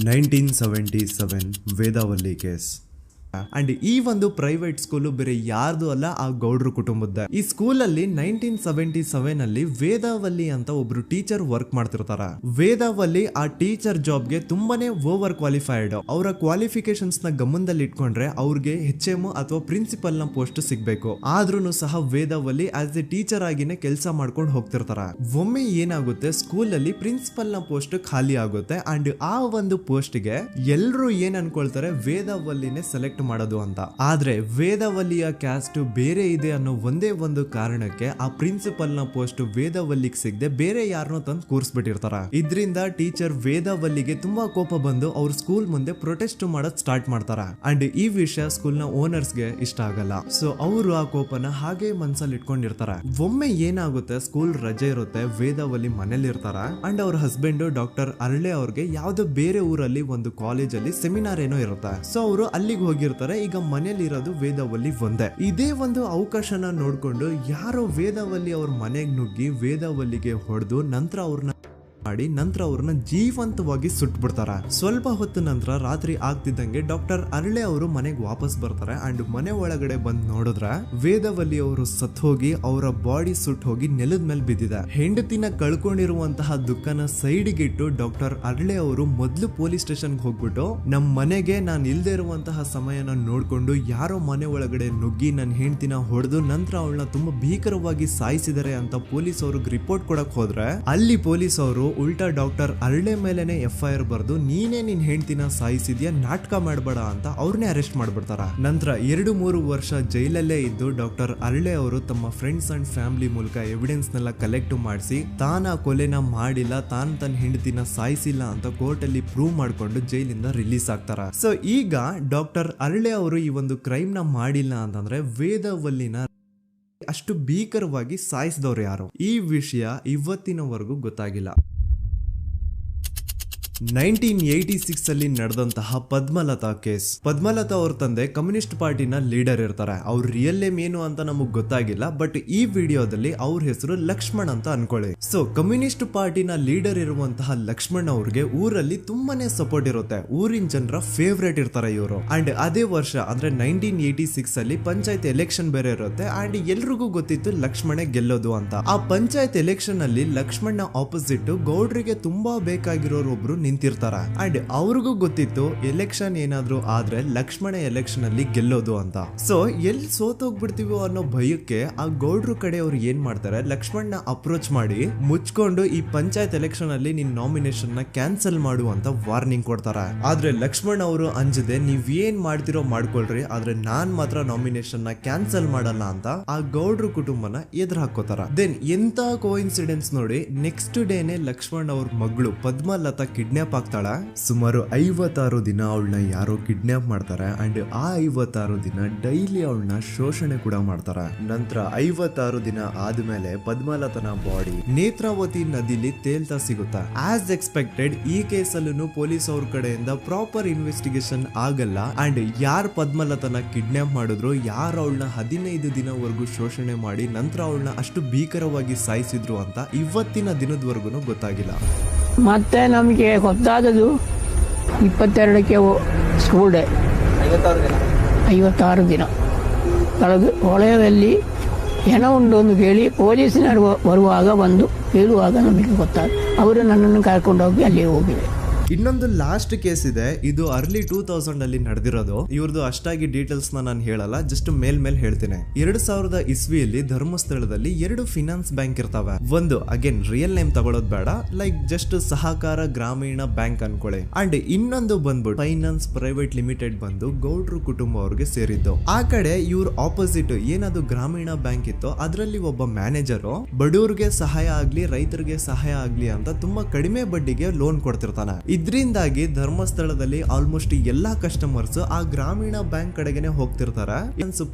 1977 ವೇದಾವಲ್ಲಿ ಕೇಸ್. ಅಂಡ್ ಈ ಒಂದು ಪ್ರೈವೇಟ್ ಸ್ಕೂಲು ಬೇರೆ ಯಾರ್ದು ಅಲ್ಲ, ಆ ಗೌಡ್ರು ಕುಟುಂಬದ. ಈ ಸ್ಕೂಲ್ ಅಲ್ಲಿ 1977 ಅಲ್ಲಿ ವೇದಾವಲ್ಲಿ ಅಂತ ಒಬ್ರು ಟೀಚರ್ ವರ್ಕ್ ಮಾಡ್ತಿರ್ತಾರ. ವೇದಾವಲ್ಲಿ ಆ ಟೀಚರ್ ಜಾಬ್ಗೆ ತುಂಬಾನೇ ಓವರ್ ಕ್ವಾಲಿಫೈಡ್. ಅವರ ಕ್ವಾಲಿಫಿಕೇಶನ್ಸ್ ನ ಗಮನದಲ್ಲಿ ಇಟ್ಕೊಂಡ್ರೆ ಅವ್ರಿಗೆ HM ಅಥವಾ ಪ್ರಿನ್ಸಿಪಲ್ ನ ಪೋಸ್ಟ್ ಸಿಗ್ಬೇಕು. ಆದ್ರೂ ಸಹ ವೇದಾವಲ್ಲಿ ಆಸ್ ಎ ಟೀಚರ್ ಆಗಿನೇ ಕೆಲಸ ಮಾಡ್ಕೊಂಡು ಹೋಗ್ತಿರ್ತಾರ. ಒಮ್ಮೆ ಏನಾಗುತ್ತೆ, ಸ್ಕೂಲ್ ಅಲ್ಲಿ ಪ್ರಿನ್ಸಿಪಲ್ ನ ಪೋಸ್ಟ್ ಖಾಲಿ ಆಗುತ್ತೆ. ಅಂಡ್ ಆ ಒಂದು ಪೋಸ್ಟ್ ಗೆ ಎಲ್ರು ಏನ್ ಅನ್ಕೊಳ್ತಾರೆ, ವೇದಾವಲ್ಲಿನೇ ಸೆಲೆಕ್ಟ್ ಮಾಡೋದು ಅಂತ. ಆದ್ರೆ ವೇದಾವಲ್ಲಿಯ ಕ್ಯಾಸ್ಟ್ ಬೇರೆ ಇದೆ ಅನ್ನೋ ಒಂದೇ ಒಂದು ಕಾರಣಕ್ಕೆ ಆ ಪ್ರಿನ್ಸಿಪಲ್ ನ ಪೋಸ್ಟ್ ವೇದಾವಲ್ಲಿಗೆ ಸಿಗದೆ ಬೇರೆ ಯಾರನ್ನೋ ತಂದು ಕೂರಿಸ್ಬಿಟ್ಟಿರ್ತಾರ. ಇದರಿಂದ ಟೀಚರ್ ವೇದಾವಲ್ಲಿಗೆ ತುಂಬಾ ಕೋಪ ಬಂದು ಅವ್ರ ಸ್ಕೂಲ್ ಮುಂದೆ ಪ್ರೊಟೆಸ್ಟ್ ಮಾಡೋದ್ ಸ್ಟಾರ್ಟ್ ಮಾಡ್ತಾರ. ಅಂಡ್ ಈ ವಿಷಯ ಸ್ಕೂಲ್ ನ ಓನರ್ಸ್ ಗೆ ಇಷ್ಟ ಆಗಲ್ಲ. ಸೊ ಅವರು ಆ ಕೋಪನ ಹಾಗೆ ಮನ್ಸಲ್ಲಿ ಇಟ್ಕೊಂಡಿರ್ತಾರ. ಒಮ್ಮೆ ಏನಾಗುತ್ತೆ, ಸ್ಕೂಲ್ ರಜೆ ಇರುತ್ತೆ, ವೇದಾವಲ್ಲಿ ಮನೇಲಿ ಇರ್ತಾರ. ಅಂಡ್ ಅವ್ರ ಹಸ್ಬೆಂಡ್ ಡಾಕ್ಟರ್ ಅರಳೆ ಅವ್ರಿಗೆ ಯಾವ್ದೋ ಬೇರೆ ಊರಲ್ಲಿ ಒಂದು ಕಾಲೇಜ್ ಅಲ್ಲಿ ಸೆಮಿನಾರ್ ಏನೋ ಇರುತ್ತೆ. ಸೊ ಅವರು ಅಲ್ಲಿಗೆ ಹೋಗಿರ್ತಾರೆ. ಈಗ ಮನೇಲಿ ಇರೋದು ವೇದಾವಲ್ಲಿ ಒಂದೇ. ಇದೇ ಒಂದು ಅವಕಾಶನ ನೋಡ್ಕೊಂಡು ಯಾರೋ ವೇದಾವಲ್ಲಿ ಅವ್ರ ಮನೆಗೆ ನುಗ್ಗಿ ವೇದಾವಲ್ಲಿಗೆ ಹೊಡೆದು ನಂತರ ಅವ್ರನ್ನ ಜೀವಂತವಾಗಿ ಸುಟ್ಬಿಡ್ತಾರ. ಸ್ವಲ್ಪ ಹೊತ್ತು ನಂತರ ರಾತ್ರಿ ಆಗ್ತಿದ್ದಂಗೆ ಡಾಕ್ಟರ್ ಅರಳೆ ಅವರು ಮನೆಗೆ ವಾಪಸ್ ಬರ್ತಾರೆ. ಅಂಡ್ ಮನೆ ಒಳಗಡೆ ಬಂದ್ ನೋಡಿದ್ರೆ ವೇದಾವಲ್ಲಿ ಅವರು ಸತ್ ಹೋಗಿ ಅವರ ಬಾಡಿ ಸುಟ್ ಹೋಗಿ ನೆಲದ ಮೇಲೆ ಬಿದ್ದಿದೆ. ಹೆಂಡತಿನ ಕಳ್ಕೊಂಡಿರುವಂತಹ ದುಃಖನ ಸೈಡ್ಗೆ ಇಟ್ಟು ಡಾಕ್ಟರ್ ಅರಳೆ ಅವರು ಮೊದ್ಲು ಪೊಲೀಸ್ ಸ್ಟೇಷನ್ ಹೋಗ್ಬಿಟ್ಟು ನಮ್ ಮನೆಗೆ ನಾನು ಇಲ್ದೇ ಇರುವಂತಹ ಸಮಯನ ನೋಡ್ಕೊಂಡು ಯಾರೋ ಮನೆ ಒಳಗಡೆ ನುಗ್ಗಿ ನನ್ನ ಹೆಂಡತಿನ ಹೊಡೆದು ನಂತರ ಅವಳನ್ನ ತುಂಬಾ ಭೀಕರವಾಗಿ ಸಾಯಿಸಿದರೆ ಅಂತ ಪೊಲೀಸ್ ಅವ್ರಿಗೆ ರಿಪೋರ್ಟ್ ಕೊಡಕ್ ಹೋದ್ರೆ ಅಲ್ಲಿ ಪೊಲೀಸ್ ಅವರು ಉಲ್ಟಾ ಡಾಕ್ಟರ್ ಅರಳೆ ಮೇಲೆನೆ FIR ಬರ್ದು ನೀನೇ ನಿನ್ ಹೆಂಡತಿನ ಸಾಯಿಸಿದ್ಯಾ, ನಾಟಕ ಮಾಡಬೇಡ ಅಂತ ಅವ್ರನ್ನೇ ಅರೆಸ್ಟ್ ಮಾಡ್ಬಿಡ್ತಾರ. ನಂತರ 2-3 ವರ್ಷ ಜೈಲಲ್ಲೇ ಇದ್ದು ಡಾಕ್ಟರ್ ಅರಳೆ ಅವರು ತಮ್ಮ ಫ್ರೆಂಡ್ಸ್ ಅಂಡ್ ಫ್ಯಾಮಿಲಿ ಮೂಲಕ ಎವಿಡೆನ್ಸ್ ನೆಲ್ಲ ಕಲೆಕ್ಟ್ ಮಾಡಿಸಿ ತಾನ ಕೊಲೆನ ಮಾಡಿಲ್ಲ, ತಾನ್ ತನ್ನ ಹೆಂಡತಿನ ಸಾಯಿಸಿಲ್ಲ ಅಂತ ಕೋರ್ಟ್ ಅಲ್ಲಿ ಪ್ರೂವ್ ಮಾಡ್ಕೊಂಡು ಜೈಲಿಂದ ರಿಲೀಸ್ ಆಗ್ತಾರ. ಸೊ ಈಗ ಡಾಕ್ಟರ್ ಅರಳೆ ಅವರು ಈ ಒಂದು ಕ್ರೈಮ್ ನ ಮಾಡಿಲ್ಲ ಅಂತಂದ್ರೆ ವೇದಾವಲ್ಲಿನ ಅಷ್ಟು ಭೀಕರವಾಗಿ ಸಾಯಿಸಿದವ್ರು ಯಾರು, ಈ ವಿಷಯ ಇವತ್ತಿನವರೆಗೂ ಗೊತ್ತಾಗಿಲ್ಲ. 1986 ಅಲ್ಲಿ ನಡೆದಂತಹ ಪದ್ಮಲತಾ ಕೇಸ್. ಪದ್ಮಲತಾ ಅವ್ರ ತಂದೆ ಕಮ್ಯುನಿಸ್ಟ್ ಪಾರ್ಟಿನ ಲೀಡರ್ ಇರ್ತಾರೆ. ಅವ್ರ ರಿಯಲ್ ನೇಮ್ ಏನು ಅಂತ ನಮಗ್ ಗೊತ್ತಾಗಿಲ್ಲ, ಬಟ್ ಈ ವಿಡಿಯೋದಲ್ಲಿ ಅವ್ರ ಹೆಸರು ಲಕ್ಷ್ಮಣ್ ಅಂತ ಅನ್ಕೊಳ್ಳಿ. ಸೊ ಕಮ್ಯುನಿಸ್ಟ್ ಪಾರ್ಟಿನ ಲೀಡರ್ ಇರುವಂತಹ ಲಕ್ಷ್ಮಣ್ ಅವ್ರಿಗೆ ಊರಲ್ಲಿ ತುಂಬಾನೇ ಸಪೋರ್ಟ್ ಇರುತ್ತೆ. ಊರಿನ ಜನರ ಫೇವ್ರೇಟ್ ಇರ್ತಾರೆ ಇವರು. ಅಂಡ್ ಅದೇ ವರ್ಷ ಅಂದ್ರೆ 1986 ಅಲ್ಲಿ ಪಂಚಾಯತ್ ಎಲೆಕ್ಷನ್ ಬೇರೆ ಇರುತ್ತೆ. ಅಂಡ್ ಎಲ್ರಿಗೂ ಗೊತ್ತಿತ್ತು ಲಕ್ಷ್ಮಣೆ ಗೆಲ್ಲೋದು ಅಂತ. ಆ ಪಂಚಾಯತ್ ಎಲೆಕ್ಷನ್ ಅಲ್ಲಿ ಲಕ್ಷ್ಮಣ್ಣ ಆಪೋಸಿಟ್ ಗೌಡ್ರಿಗೆ ತುಂಬಾ ಬೇಕಾಗಿರೋರು ಒಬ್ರು ನಿಂತಿರ್ತಾರ. ಅಂಡ್ ಅವ್ರಿಗೂ ಗೊತ್ತಿತ್ತು ಎಲೆಕ್ಷನ್ ಏನಾದ್ರು ಆದ್ರೆ ಲಕ್ಷ್ಮಣ ಎಲೆಕ್ಷನ್ ಅಲ್ಲಿ ಗೆಲ್ಲೋದು ಅಂತ. ಸೊ ಎಲ್ಲಿ ಸೋತೋಗ್ಬಿಡ್ತೀವೋ ಅನ್ನೋ ಭಯಕ್ಕೆ ಆ ಗೌಡ್ರು ಕಡೆ ಅವ್ರು ಏನ್ ಮಾಡ್ತಾರೆ, ಲಕ್ಷ್ಮಣ್ಣ ಅಪ್ರೋಚ್ ಮಾಡಿ ಮುಚ್ಕೊಂಡು ಈ ಪಂಚಾಯತ್ ಎಲೆಕ್ಷನ್ ಅಲ್ಲಿ ನಿನ್ ನಾಮಿನೇಷನ್ ನ ಕ್ಯಾನ್ಸಲ್ ಮಾಡು ಅಂತ ವಾರ್ನಿಂಗ್ ಕೊಡ್ತಾರ. ಆದ್ರೆ ಲಕ್ಷ್ಮಣ್ ಅವರು ಅಂಜದೆ ನೀವ್ ಏನ್ ಮಾಡ್ತಿರೋ ಮಾಡ್ಕೊಳ್ರಿ, ಆದ್ರೆ ನಾನ್ ಮಾತ್ರ ನಾಮಿನೇಷನ್ ನ ಕ್ಯಾನ್ಸಲ್ ಮಾಡಲ್ಲ ಅಂತ ಆ ಗೌಡ್ರು ಕುಟುಂಬನ ಎದುರು ಹಾಕೋತಾರ. ದೆನ್ ಎಂತ ಕೋಇನ್ಸಿಡೆನ್ಸ್ ನೋಡಿ, ನೆಕ್ಸ್ಟ್ ಡೇನೆ ಲಕ್ಷ್ಮಣ್ ಅವ್ರ ಮಗಳು ಪದ್ಮಲತಾ ಕಿಡ್ನಾಪ್ ಆಗ್ತಾಳ. ಸುಮಾರು 56 ದಿನ ಅವಳನ್ನ ಯಾರೋ ಕಿಡ್ನಾಪ್ ಮಾಡ್ತಾರೆ. ಅಂಡ್ ಆ 56 ದಿನ ಡೈಲಿ ಅವಳನ್ನ ಶೋಷಣೆ ಕೂಡ ಮಾಡ್ತಾರ. ನಂತರ 56 ದಿನ ಆದ್ಮೇಲೆ ಪದ್ಮಲತನ ಬಾಡಿ ನೇತ್ರಾವತಿ ನದಿಲಿ ತೇಲ್ತಾ ಸಿಗುತ್ತಾ. ಆಸ್ ಎಕ್ಸ್ಪೆಕ್ಟೆಡ್ ಈ ಕೇಸಲ್ಲೂ ಪೊಲೀಸ್ ಅವ್ರ ಕಡೆಯಿಂದ ಪ್ರಾಪರ್ ಇನ್ವೆಸ್ಟಿಗೇಷನ್ ಆಗಲ್ಲ. ಅಂಡ್ ಯಾರ್ ಪದ್ಮಲತನ ಕಿಡ್ನಾಪ್ ಮಾಡಿದ್ರು, ಯಾರು ಅವಳನ್ನ 15 ದಿನವರೆಗೂ ಶೋಷಣೆ ಮಾಡಿ ನಂತರ ಅವಳನ್ನ ಅಷ್ಟು ಭೀಕರವಾಗಿ ಸಾಯಿಸಿದ್ರು ಅಂತ ಇವತ್ತಿನ ದಿನದವರೆಗೂ ಗೊತ್ತಾಗಿಲ್ಲ. ಮತ್ತೆ ನಮಗೆ ಗೊತ್ತಾದದು 22ಕ್ಕೆ ಸ್ಕೂಲ್ ಡೇ 56 ದಿನ ಕಳೆದು ಹೊಳೆಯಲ್ಲಿ ಹೆಣ ಉಂಡು ಅಂತ ಕೇಳಿ ಪೊಲೀಸಿನವರು ಬರುವಾಗ ಬಂದು ಹೇಳುವಾಗ ನಮಗೆ ಗೊತ್ತಾದ. ಅವರು ನನ್ನನ್ನು ಕರ್ಕೊಂಡೋಗಿ ಅಲ್ಲಿ ಹೋಗಿವೆ. ಇನ್ನೊಂದು ಲಾಸ್ಟ್ ಕೇಸ್ ಇದೆ, ಇದು ಅರ್ಲಿ 2000 ಅಲ್ಲಿ ನಡೆದಿರೋದು. ಇವ್ರದ್ದು ಅಷ್ಟಾಗಿ ಡೀಟೇಲ್ಸ್ ನಾನು ಹೇಳಲ್ಲ, ಜಸ್ಟ್ ಮೇಲ್ ಹೇಳ್ತೀನಿ. 2000 ಇಸ್ವಿಯಲ್ಲಿ ಧರ್ಮಸ್ಥಳದಲ್ಲಿ 2 ಫಿನಾನ್ಸ್ ಬ್ಯಾಂಕ್ ಇರ್ತಾವೆ. ಒಂದು ಅಗೇನ್ ರಿಯಲ್ ನೇಮ್ ತಗೊಳ್ಳೋದು ಬೇಡ, ಲೈಕ್ ಜಸ್ಟ್ ಸಹಕಾರ ಗ್ರಾಮೀಣ ಬ್ಯಾಂಕ್ ಅನ್ಕೊಳ್ಳಿ. ಅಂಡ್ ಇನ್ನೊಂದು ಬಂದ್ಬಿಟ್ಟು ಫೈನಾನ್ಸ್ ಪ್ರೈವೇಟ್ ಲಿಮಿಟೆಡ್ ಬಂದು ಗೌಡ್ರು ಕುಟುಂಬ ಅವ್ರಿಗೆ ಸೇರಿದ್ದು. ಆ ಕಡೆ ಇವ್ರ ಆಪೋಸಿಟ್ ಏನದು ಗ್ರಾಮೀಣ ಬ್ಯಾಂಕ್ ಇತ್ತು, ಅದರಲ್ಲಿ ಒಬ್ಬ ಮ್ಯಾನೇಜರು ಬಡವ್ರಿಗೆ ಸಹಾಯ ಆಗ್ಲಿ ರೈತರಿಗೆ ಸಹಾಯ ಆಗ್ಲಿ ಅಂತ ತುಂಬಾ ಕಡಿಮೆ ಬಡ್ಡಿಗೆ ಲೋನ್ ಕೊಡ್ತಿರ್ತಾನೆ. ಇದರಿಂದಾಗಿ ಧರ್ಮಸ್ಥಳದಲ್ಲಿ ಆಲ್ಮೋಸ್ಟ್ ಎಲ್ಲಾ ಕಸ್ಟಮರ್ಸ್ ಆ ಗ್ರಾಮೀಣ ಬ್ಯಾಂಕ್ ಕಡೆಗೆ ಹೋಗ್ತಿರ್ತಾರೆ,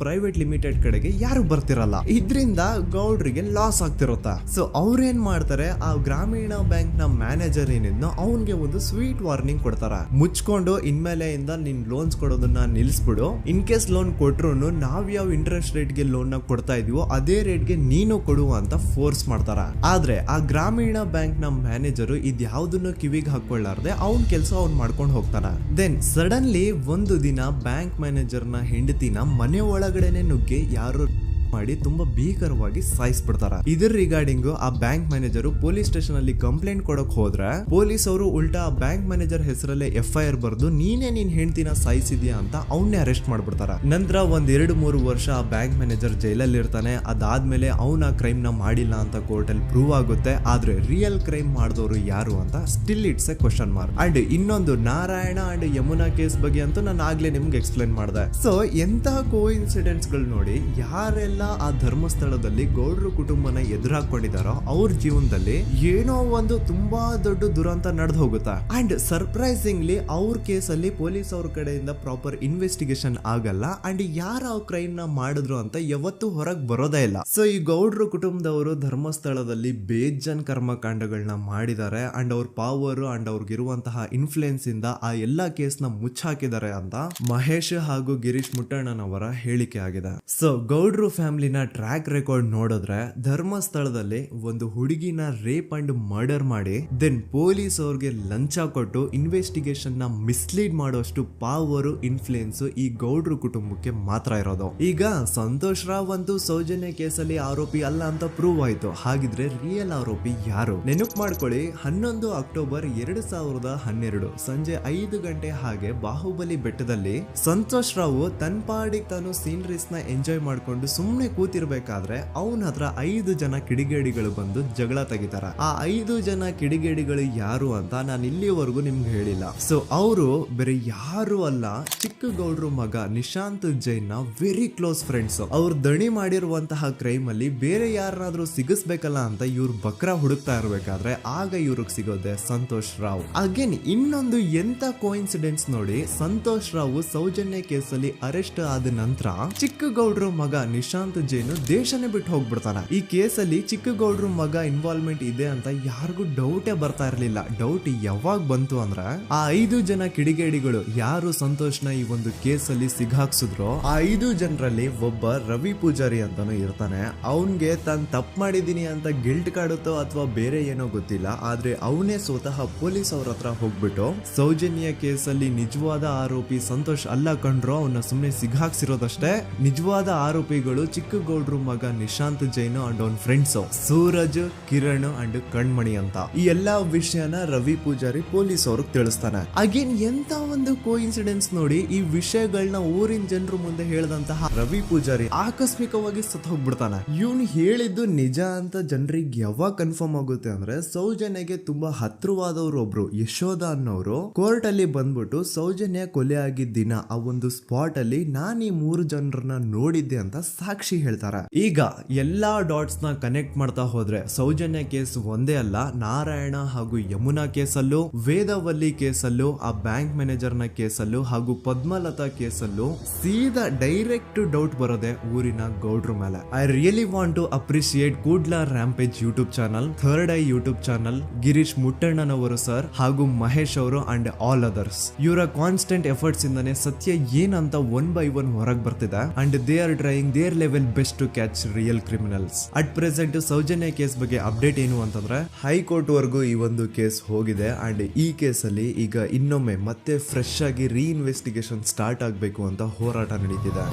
ಪ್ರೈವೇಟ್ ಲಿಮಿಟೆಡ್ ಕಡೆಗೆ ಯಾರು ಬರ್ತಿರಲ್ಲ. ಇದರಿಂದ ಗೌಡ್ರಿಗೆ ಲಾಸ್ ಆಗ್ತಿರುತ್ತ. ಸೊ ಅವ್ರೇನ್ ಮಾಡ್ತಾರೆ, ಆ ಗ್ರಾಮೀಣ ಬ್ಯಾಂಕ್ ನ ಮ್ಯಾನೇಜರ್ ಏನಿದ್ನೋ ಅವನ್ಗೆ ಒಂದು ಸ್ವೀಟ್ ವಾರ್ನಿಂಗ್ ಕೊಡ್ತಾರ. ಮುಚ್ಕೊಂಡು ಇನ್ಮೇಲೆಯಿಂದ ನಿನ್ ಲೋನ್ಸ್ ಕೊಡೋದನ್ನ ನಿಲ್ಸ್ಬಿಡು, ಇನ್ ಕೇಸ್ ಲೋನ್ ಕೊಟ್ರು ನಾವ್ ಯಾವ ಇಂಟ್ರೆಸ್ಟ್ ರೇಟ್ ಗೆ ಲೋನ್ ನ ಕೊಡ್ತಾ ಇದೀವೋ ಅದೇ ರೇಟ್ ಗೆ ನೀನು ಕೊಡುವ ಅಂತ ಫೋರ್ಸ್ ಮಾಡ್ತಾರ. ಆದ್ರೆ ಆ ಗ್ರಾಮೀಣ ಬ್ಯಾಂಕ್ ನ ಮ್ಯಾನೇಜರ್ ಇದ್ಯಾವುದನ್ನು ಕಿವಿಗೆ ಹಾಕೊಳ್ಳಾರ್ದೆ ಅವನ್ ಕೆಲಸ ಅವ್ನ್ ಮಾಡ್ಕೊಂಡು ಹೋಗ್ತಾನ. ದೆನ್ ಸಡನ್ಲಿ ಒಂದು ದಿನ ಬ್ಯಾಂಕ್ ಮ್ಯಾನೇಜರ್ ನ ಹೆಂಡತಿನ ಮನೆ ಒಳಗಡೆನೆ ನುಗ್ಗಿ ಯಾರು ಮಾಡಿ ತುಂಬಾ ಭೀಕರವಾಗಿ ಸಾಯಿಸ್ಬಿಡ್ತಾರ. ಇದ್ರ ರಿಗಾರ್ಡಿಂಗ್ ಆ ಬ್ಯಾಂಕ್ ಮ್ಯಾನೇಜರ್ ಪೊಲೀಸ್ ಸ್ಟೇಷನ್ ಅಲ್ಲಿ ಕಂಪ್ಲೇಂಟ್ ಕೊಡಕ್ ಹೋದ್ರೆ ಪೊಲೀಸ್ ಅವರು ಉಲ್ಟಾ ಆ ಬ್ಯಾಂಕ್ ಮ್ಯಾನೇಜರ್ ಹೆಸರಲ್ಲೇ FIR ಬರ್ದು ನೀನೇ ನಿನ್ ಹೆಂಡತಿನ ಸಾಯಿಸಿದ್ಯಾ ಅಂತ ಅವನ್ನೇ ಅರೆಸ್ಟ್ ಮಾಡ್ಬಿಡ್ತಾರ. ನಂತರ 1-2-3 ವರ್ಷ ಆ ಬ್ಯಾಂಕ್ ಮ್ಯಾನೇಜರ್ ಜೈಲಲ್ಲಿ ಇರ್ತಾನೆ. ಅದಾದ್ಮೇಲೆ ಅವನ ಕ್ರೈಮ್ ನ ಮಾಡಿಲ್ಲ ಅಂತ ಕೋರ್ಟ್ ಅಲ್ಲಿ ಪ್ರೂವ್ ಆಗುತ್ತೆ. ಆದ್ರೆ ರಿಯಲ್ ಕ್ರೈಮ್ ಮಾಡಿದವರು ಯಾರು ಅಂತ still it's A question mark. And ಇನ್ನೊಂದು ನಾರಾಯಣ ಅಂಡ್ ಯಮುನಾ ಕೇಸ್ ಬಗ್ಗೆ ಅಂತೂ ನಾನು ಆಗ್ಲೇ ನಿಮ್ಗೆ ಎಕ್ಸ್ಪ್ಲೇನ್ ಮಾಡಿದೆ. ಸೊ ಎಂತಹ ಕೋ ಇನ್ಸಿಡೆಂಟ್ಸ್ ಗಳು ನೋಡಿ, ಯಾರೆಲ್ಲ ಆ ಧರ್ಮಸ್ಥಳದಲ್ಲಿ ಗೌಡ್ರು ಕುಟುಂಬನ ಎದುರಾಕೊಂಡಿದಾರೋ ಅವ್ರ ಜೀವನದಲ್ಲಿ ಏನೋ ಒಂದು ತುಂಬಾ ದೊಡ್ಡ ದುರಂತ ನಡೆದು ಹೋಗುತ್ತಾ. ಅಂಡ್ ಸರ್ಪ್ರೈಸಿಂಗ್ಲಿ ಅವ್ರ ಕೇಸಲ್ಲಿ ಪೊಲೀಸ್ ಅವ್ರ ಕಡೆಯಿಂದ ಪ್ರಾಪರ್ ಇನ್ವೆಸ್ಟಿಗೇಷನ್ ಆಗಲ್ಲ. ಅಂಡ್ ಯಾರ ಕ್ರೈಮ್ ನ ಮಾಡಿದ್ರು ಅಂತ ಯಾವತ್ತೂ ಹೊರಗ್ ಬರೋದೇ ಇಲ್ಲ. ಸೊ ಈ ಗೌಡ್ರು ಕುಟುಂಬದವರು ಧರ್ಮಸ್ಥಳದಲ್ಲಿ ಬೇಜನ್ ಕರ್ಮಕಾಂಡಗಳನ್ನ ಮಾಡಿದ್ದಾರೆ. ಅಂಡ್ ಅವ್ರ ಪವರ್ ಅಂಡ್ ಅವ್ರಿಗಿರುವಂತಹ ಇನ್ಫ್ಲೂಯೆನ್ಸ್ ಇಂದ ಆ ಎಲ್ಲಾ ಕೇಸ್ ನ ಮುಚ್ಚಾಕಿದ್ದಾರೆ ಅಂತ ಮಹೇಶ್ ಹಾಗೂ ಗಿರೀಶ್ ಮುಟ್ಟಣ್ಣನವರ ಹೇಳಿಕೆ ಆಗಿದೆ. ಸೊ ಗೌಡ್ರು ಫ್ಯಾಮಿಲಿನ ಟ್ರ್ಯಾಕ್ ರೆಕಾರ್ಡ್ ನೋಡಿದ್ರೆ ಧರ್ಮಸ್ಥಳದಲ್ಲಿ ಒಂದು ಹುಡುಗಿನ ರೇಪ್ ಅಂಡ್ ಮರ್ಡರ್ ಮಾಡಿ ದೆನ್ ಪೊಲೀಸ್ ಅವ್ರಿಗೆ ಲಂಚ ಕೊಟ್ಟು ಇನ್ವೆಸ್ಟಿಗೇಷನ್ ನ ಮಿಸ್ಲೀಡ್ ಮಾಡೋಷ್ಟು ಪವರ್ ಇನ್ಫ್ಲೂಯೆನ್ಸ್ ಈ ಗೌಡ್ರು ಕುಟುಂಬಕ್ಕೆ ಮಾತ್ರ ಇರೋದು. ಈಗ ಸಂತೋಷ್ ರಾವ್ ಅಂತೂ ಸೌಜನ್ಯ ಕೇಸಲ್ಲಿ ಆರೋಪಿ ಅಲ್ಲ ಅಂತ ಪ್ರೂವ್ ಆಯ್ತು. ಹಾಗಿದ್ರೆ ರಿಯಲ್ ಆರೋಪಿ ಯಾರು? ನೆನಪು ಮಾಡ್ಕೊಳ್ಳಿ, 11 ಅಕ್ಟೋಬರ್ 2012 ಸಂಜೆ 5 ಗಂಟೆ ಹಾಗೆ ಬಾಹುಬಲಿ ಬೆಟ್ಟದಲ್ಲಿ ಸಂತೋಷ್ ರಾವ್ ತನ್ನ ಪಾಡಿಗೆ ತಾನು ಸೀನರೀಸ್ ನ ಎಂಜಾಯ್ ಮಾಡ್ಕೊಂಡು ಸುಮ್ನೆ ಕೂತಿರ್ಬೇಕಾದ್ರೆ ಅವನ ಹತ್ರ 5 ಜನ ಕಿಡಿಗೇಡಿಗಳು ಬಂದು ಜಗಳ ತೆಗಿತಾರ. ಆ 5 ಜನ ಕಿಡಿಗೇಡಿಗಳು ಯಾರು ಅಂತ ನಾನು ಇಲ್ಲಿವರೆಗೂ ನಿಮ್ಗೆ ಹೇಳಿಲ್ಲ. ಸೊ ಅವರು ಬೇರೆ ಯಾರು ಅಲ್ಲ, ಚಿಕ್ಕ ಗೌಡ್ರು ಮಗ ನಿಶಾಂತ್ ಜೈನ್ ನ ವೆರಿ ಕ್ಲೋಸ್ ಫ್ರೆಂಡ್ಸ್. ಅವ್ರು ದಣಿ ಮಾಡಿರುವಂತಹ ಕ್ರೈಮ್ ಅಲ್ಲಿ ಬೇರೆ ಯಾರನ್ನಾದ್ರೂ ಸಿಗಿಸ್ಬೇಕಲ್ಲ ಅಂತ ಇವ್ರು ಬಕ್ರ ಹುಡುಕ್ತಾ ಇರ್ಬೇಕಾದ್ರೆ ಆಗ ಇವ್ರಿಗೆ ಸಿಗೋದೆ ಸಂತೋಷ್ ರಾವ್. ಅಗೇನ್ ಇನ್ನೊಂದು ಎಂತ ಕೋಇನ್ಸಿಡೆನ್ಸ್ ನೋಡಿ, ಸಂತೋಷ್ ರಾವ್ ಸೌಜನ್ಯ ಕೇಸಲ್ಲಿ ಅರೆಸ್ಟ್ ಆದ ನಂತರ ಚಿಕ್ಕ ಗೌಡ್ರು ಮಗ ನಿಶಾಂತ್ ಜೈನ್ ದೇಶನೇ ಬಿಟ್ಟು ಹೋಗ್ಬಿಡ್ತಾನ. ಈ ಕೇಸಲ್ಲಿ ಚಿಕ್ಕ ಗೌಡ್ರು ಮಗ ಇನ್ವಾಲ್ವ್ಮೆಂಟ್ ಇದೆ ಅಂತ ಯಾರಿಗೂ ಡೌಟೇ ಬರ್ತಾ ಇರ್ಲಿಲ್ಲ. ಡೌಟ್ ಯಾವಾಗ ಬಂತು ಅಂದ್ರೆ ಆ 5 ಜನ ಕಿಡಿಗೇಡಿಗಳು ಯಾರು ಸಂತೋಷ್ನ ಈ ಒಂದು ಕೇಸಲ್ಲಿ ಸಿಗಾಕ್ಸಿದ್ರು ಆ 5 ಜನರಲ್ಲಿ ಒಬ್ಬ ರವಿ ಪೂಜಾರಿ ಅಂತಾನು ಇರ್ತಾನೆ. ಅವನ್ಗೆ ತಾನು ತಪ್ಪು ಮಾಡಿದೀನಿ ಅಂತ ಗಿಲ್ಟ್ ಕಾಡುತ್ತೋ ಅಥವಾ ಬೇರೆ ಏನೋ ಗೊತ್ತಿಲ್ಲ, ಆದ್ರೆ ಅವನೇ ಸ್ವತಃ ಪೊಲೀಸ್ ಅವ್ರ ಹತ್ರ ಹೋಗ್ಬಿಟ್ಟು ಸೌಜನ್ಯ ಕೇಸಲ್ಲಿ ನಿಜವಾದ ಆರೋಪಿ ಸಂತೋಷ್ ಅಲ್ಲ ಕಂಡ್ರು, ಅವನ್ನ ಸುಮ್ನೆ ಸಿಗಾಕ್ಸಿರೋದಷ್ಟೇ, ನಿಜವಾದ ಆರೋಪಿಗಳು ಚಿಕ್ಕ ಗೌಡ್ರು ಮಗ ನಿಶಾಂತ್ ಜೈನ್ ಅಂಡ್ ಅವನ್ ಫ್ರೆಂಡ್ಸ್ ಸೂರಜ್, ಕಿರಣ್ ಅಂಡ್ ಕಣ್ಮಣಿ ಅಂತ. ಈ ಎಲ್ಲಾ ವಿಷಯನ ರವಿ ಪೂಜಾರಿ ಪೊಲೀಸ್ ಅವ್ರಿಗೆ ತಿಳಿಸ್ತಾನೆ. ಅಗೇನ್ ಎಂತ ಒಂದು ಕೋಇನ್ಸಿಡೆನ್ಸ್ ನೋಡಿ, ಈ ವಿಷಯಗಳನ್ನ ಊರಿನ ಜನರು ಮುಂದೆ ಹೇಳಿದಂತಹ ರವಿ ಪೂಜಾರಿ ಆಕಸ್ಮಿಕವಾಗಿ ಸತ್ತು ಹೋಗ್ಬಿಡ್ತಾನೆ. ಇವನು ಹೇಳಿದ್ದು ನಿಜ ಅಂತ ಜನರಿಗೆ ಯಾವಾಗ ಕನ್ಫರ್ಮ್ ಆಗುತ್ತೆ ಅಂದ್ರೆ ಸೌಜನ್ಯಗೆ ತುಂಬಾ ಹತ್ರವಾದವ್ರು ಒಬ್ರು ಯಶೋಧ ಅನ್ನೋರು ಕೋರ್ಟ್ ಅಲ್ಲಿ ಬಂದ್ಬಿಟ್ಟು ಸೌಜನ್ಯ ಕೊಲೆ ಆಗಿದ್ದ ದಿನ ಆ ಒಂದು ಸ್ಪಾಟ್ ಅಲ್ಲಿ ನಾನು ಈ 3 ಜನರನ್ನ ನೋಡಿದ್ದೆ ಅಂತ ಸಾಕ್ಷಿ ಹೇಳ್ತಾರೆ. ಈಗ ಎಲ್ಲಾ ಡಾಟ್ಸ್ ನ ಕನೆಕ್ಟ್ ಮಾಡ್ತಾ ಹೋದ್ರೆ ಸೌಜನ್ಯ ಕೇಸ್ ಒಂದೇ ಅಲ್ಲ, ನಾರಾಯಣ ಹಾಗೂ ಯಮುನಾ ಕೇಸಲ್ಲೂ, ವೇದವಲ್ಲಿ ಕೇಸಲ್ಲೂ, ಆ ಬ್ಯಾಂಕ್ ಮ್ಯಾನೇಜರ್ ನ ಕೇಸಲ್ಲೂ ಹಾಗೂ ಪದ್ಮಲತಾ ಕೇಸಲ್ಲೂ ಸೀದಾ ಡೈರೆಕ್ಟ್ ಡೌಟ್ ಬರೋದೆ ಊರಿನ ಗೌಡ್ರ ಮೇಲೆ. I really want to appreciate Kudla rampage YouTube channel, third eye YouTube channel, Girish ಮುಟ್ಟಣ್ಣನವರು ಸರ್ ಹಾಗೂ ಮಹೇಶ್ ಅವರು ಅಂಡ್ ಆಲ್ ಅದರ್ಸ್. ಇವರ ಕಾನ್ಸ್ಟೆಂಟ್ ಎಫರ್ಟ್ಸ್ ಇಂದಾನೆ ಸತ್ಯ ಏನಂತ 1 by 1 ಹೊರಗೆ ಬರ್ತಿದೆ and they are trying their level best to catch real criminals. At present Soujanya case ಬಗ್ಗೆ ಅಪ್ಡೇಟ್ ಏನು ಅಂತಂದ್ರೆ ಹೈಕೋರ್ಟ್ ವರೆಗೂ ಈ ಒಂದು ಕೇಸ್ ಹೋಗಿದೆ ಅಂಡ್ ಈ ಕೇಸಲ್ಲಿ ಈಗ ಇನ್ನೊಮ್ಮೆ ಮತ್ತೆ ಫ್ರೆಶ್ ಆಗಿ ರೀಇನ್ವೆಸ್ಟಿಗೇಷನ್ ಸ್ಟಾರ್ಟ್ ಆಗಬೇಕು ಅಂತ ಹೋರಾಟ ನಡೀತಿದೆ.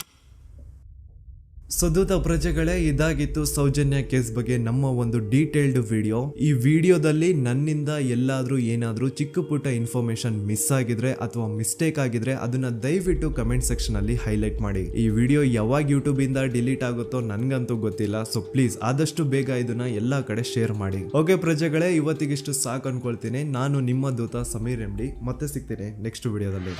ಸೊ ದೂತ ಪ್ರಜೆಗಳೇ, ಇದಾಗಿತ್ತು ಸೌಜನ್ಯ ಕೇಸ್ ಬಗ್ಗೆ ನಮ್ಮ ಒಂದು ಡೀಟೇಲ್ಡ್ ವಿಡಿಯೋ. ಈ ವಿಡಿಯೋದಲ್ಲಿ ನನ್ನಿಂದ ಎಲ್ಲಾದ್ರೂ ಏನಾದ್ರೂ ಚಿಕ್ಕ ಪುಟ್ಟ ಇನ್ಫಾರ್ಮೇಶನ್ ಮಿಸ್ ಆಗಿದ್ರೆ ಅಥವಾ ಮಿಸ್ಟೇಕ್ ಆಗಿದ್ರೆ ಅದನ್ನ ದಯವಿಟ್ಟು ಕಮೆಂಟ್ ಸೆಕ್ಷನ್ ಅಲ್ಲಿ ಹೈಲೈಟ್ ಮಾಡಿ. ಈ ವಿಡಿಯೋ ಯಾವಾಗ ಯೂಟ್ಯೂಬ್ ಇಂದ ಡಿಲೀಟ್ ಆಗುತ್ತೋ ನನ್ಗಂತೂ ಗೊತ್ತಿಲ್ಲ. ಸೊ ಪ್ಲೀಸ್ ಆದಷ್ಟು ಬೇಗ ಇದನ್ನ ಎಲ್ಲಾ ಕಡೆ ಶೇರ್ ಮಾಡಿ. ಓಕೆ ಪ್ರಜೆಗಳೇ, ಇವತ್ತಿಗಿಷ್ಟು ಸಾಕು ಅನ್ಕೊಳ್ತೀನಿ. ನಾನು ನಿಮ್ಮ ದೂತ ಸಮೀರ್ MD. ಮತ್ತೆ ಸಿಗ್ತೀನಿ ನೆಕ್ಸ್ಟ್ ವಿಡಿಯೋದಲ್ಲಿ.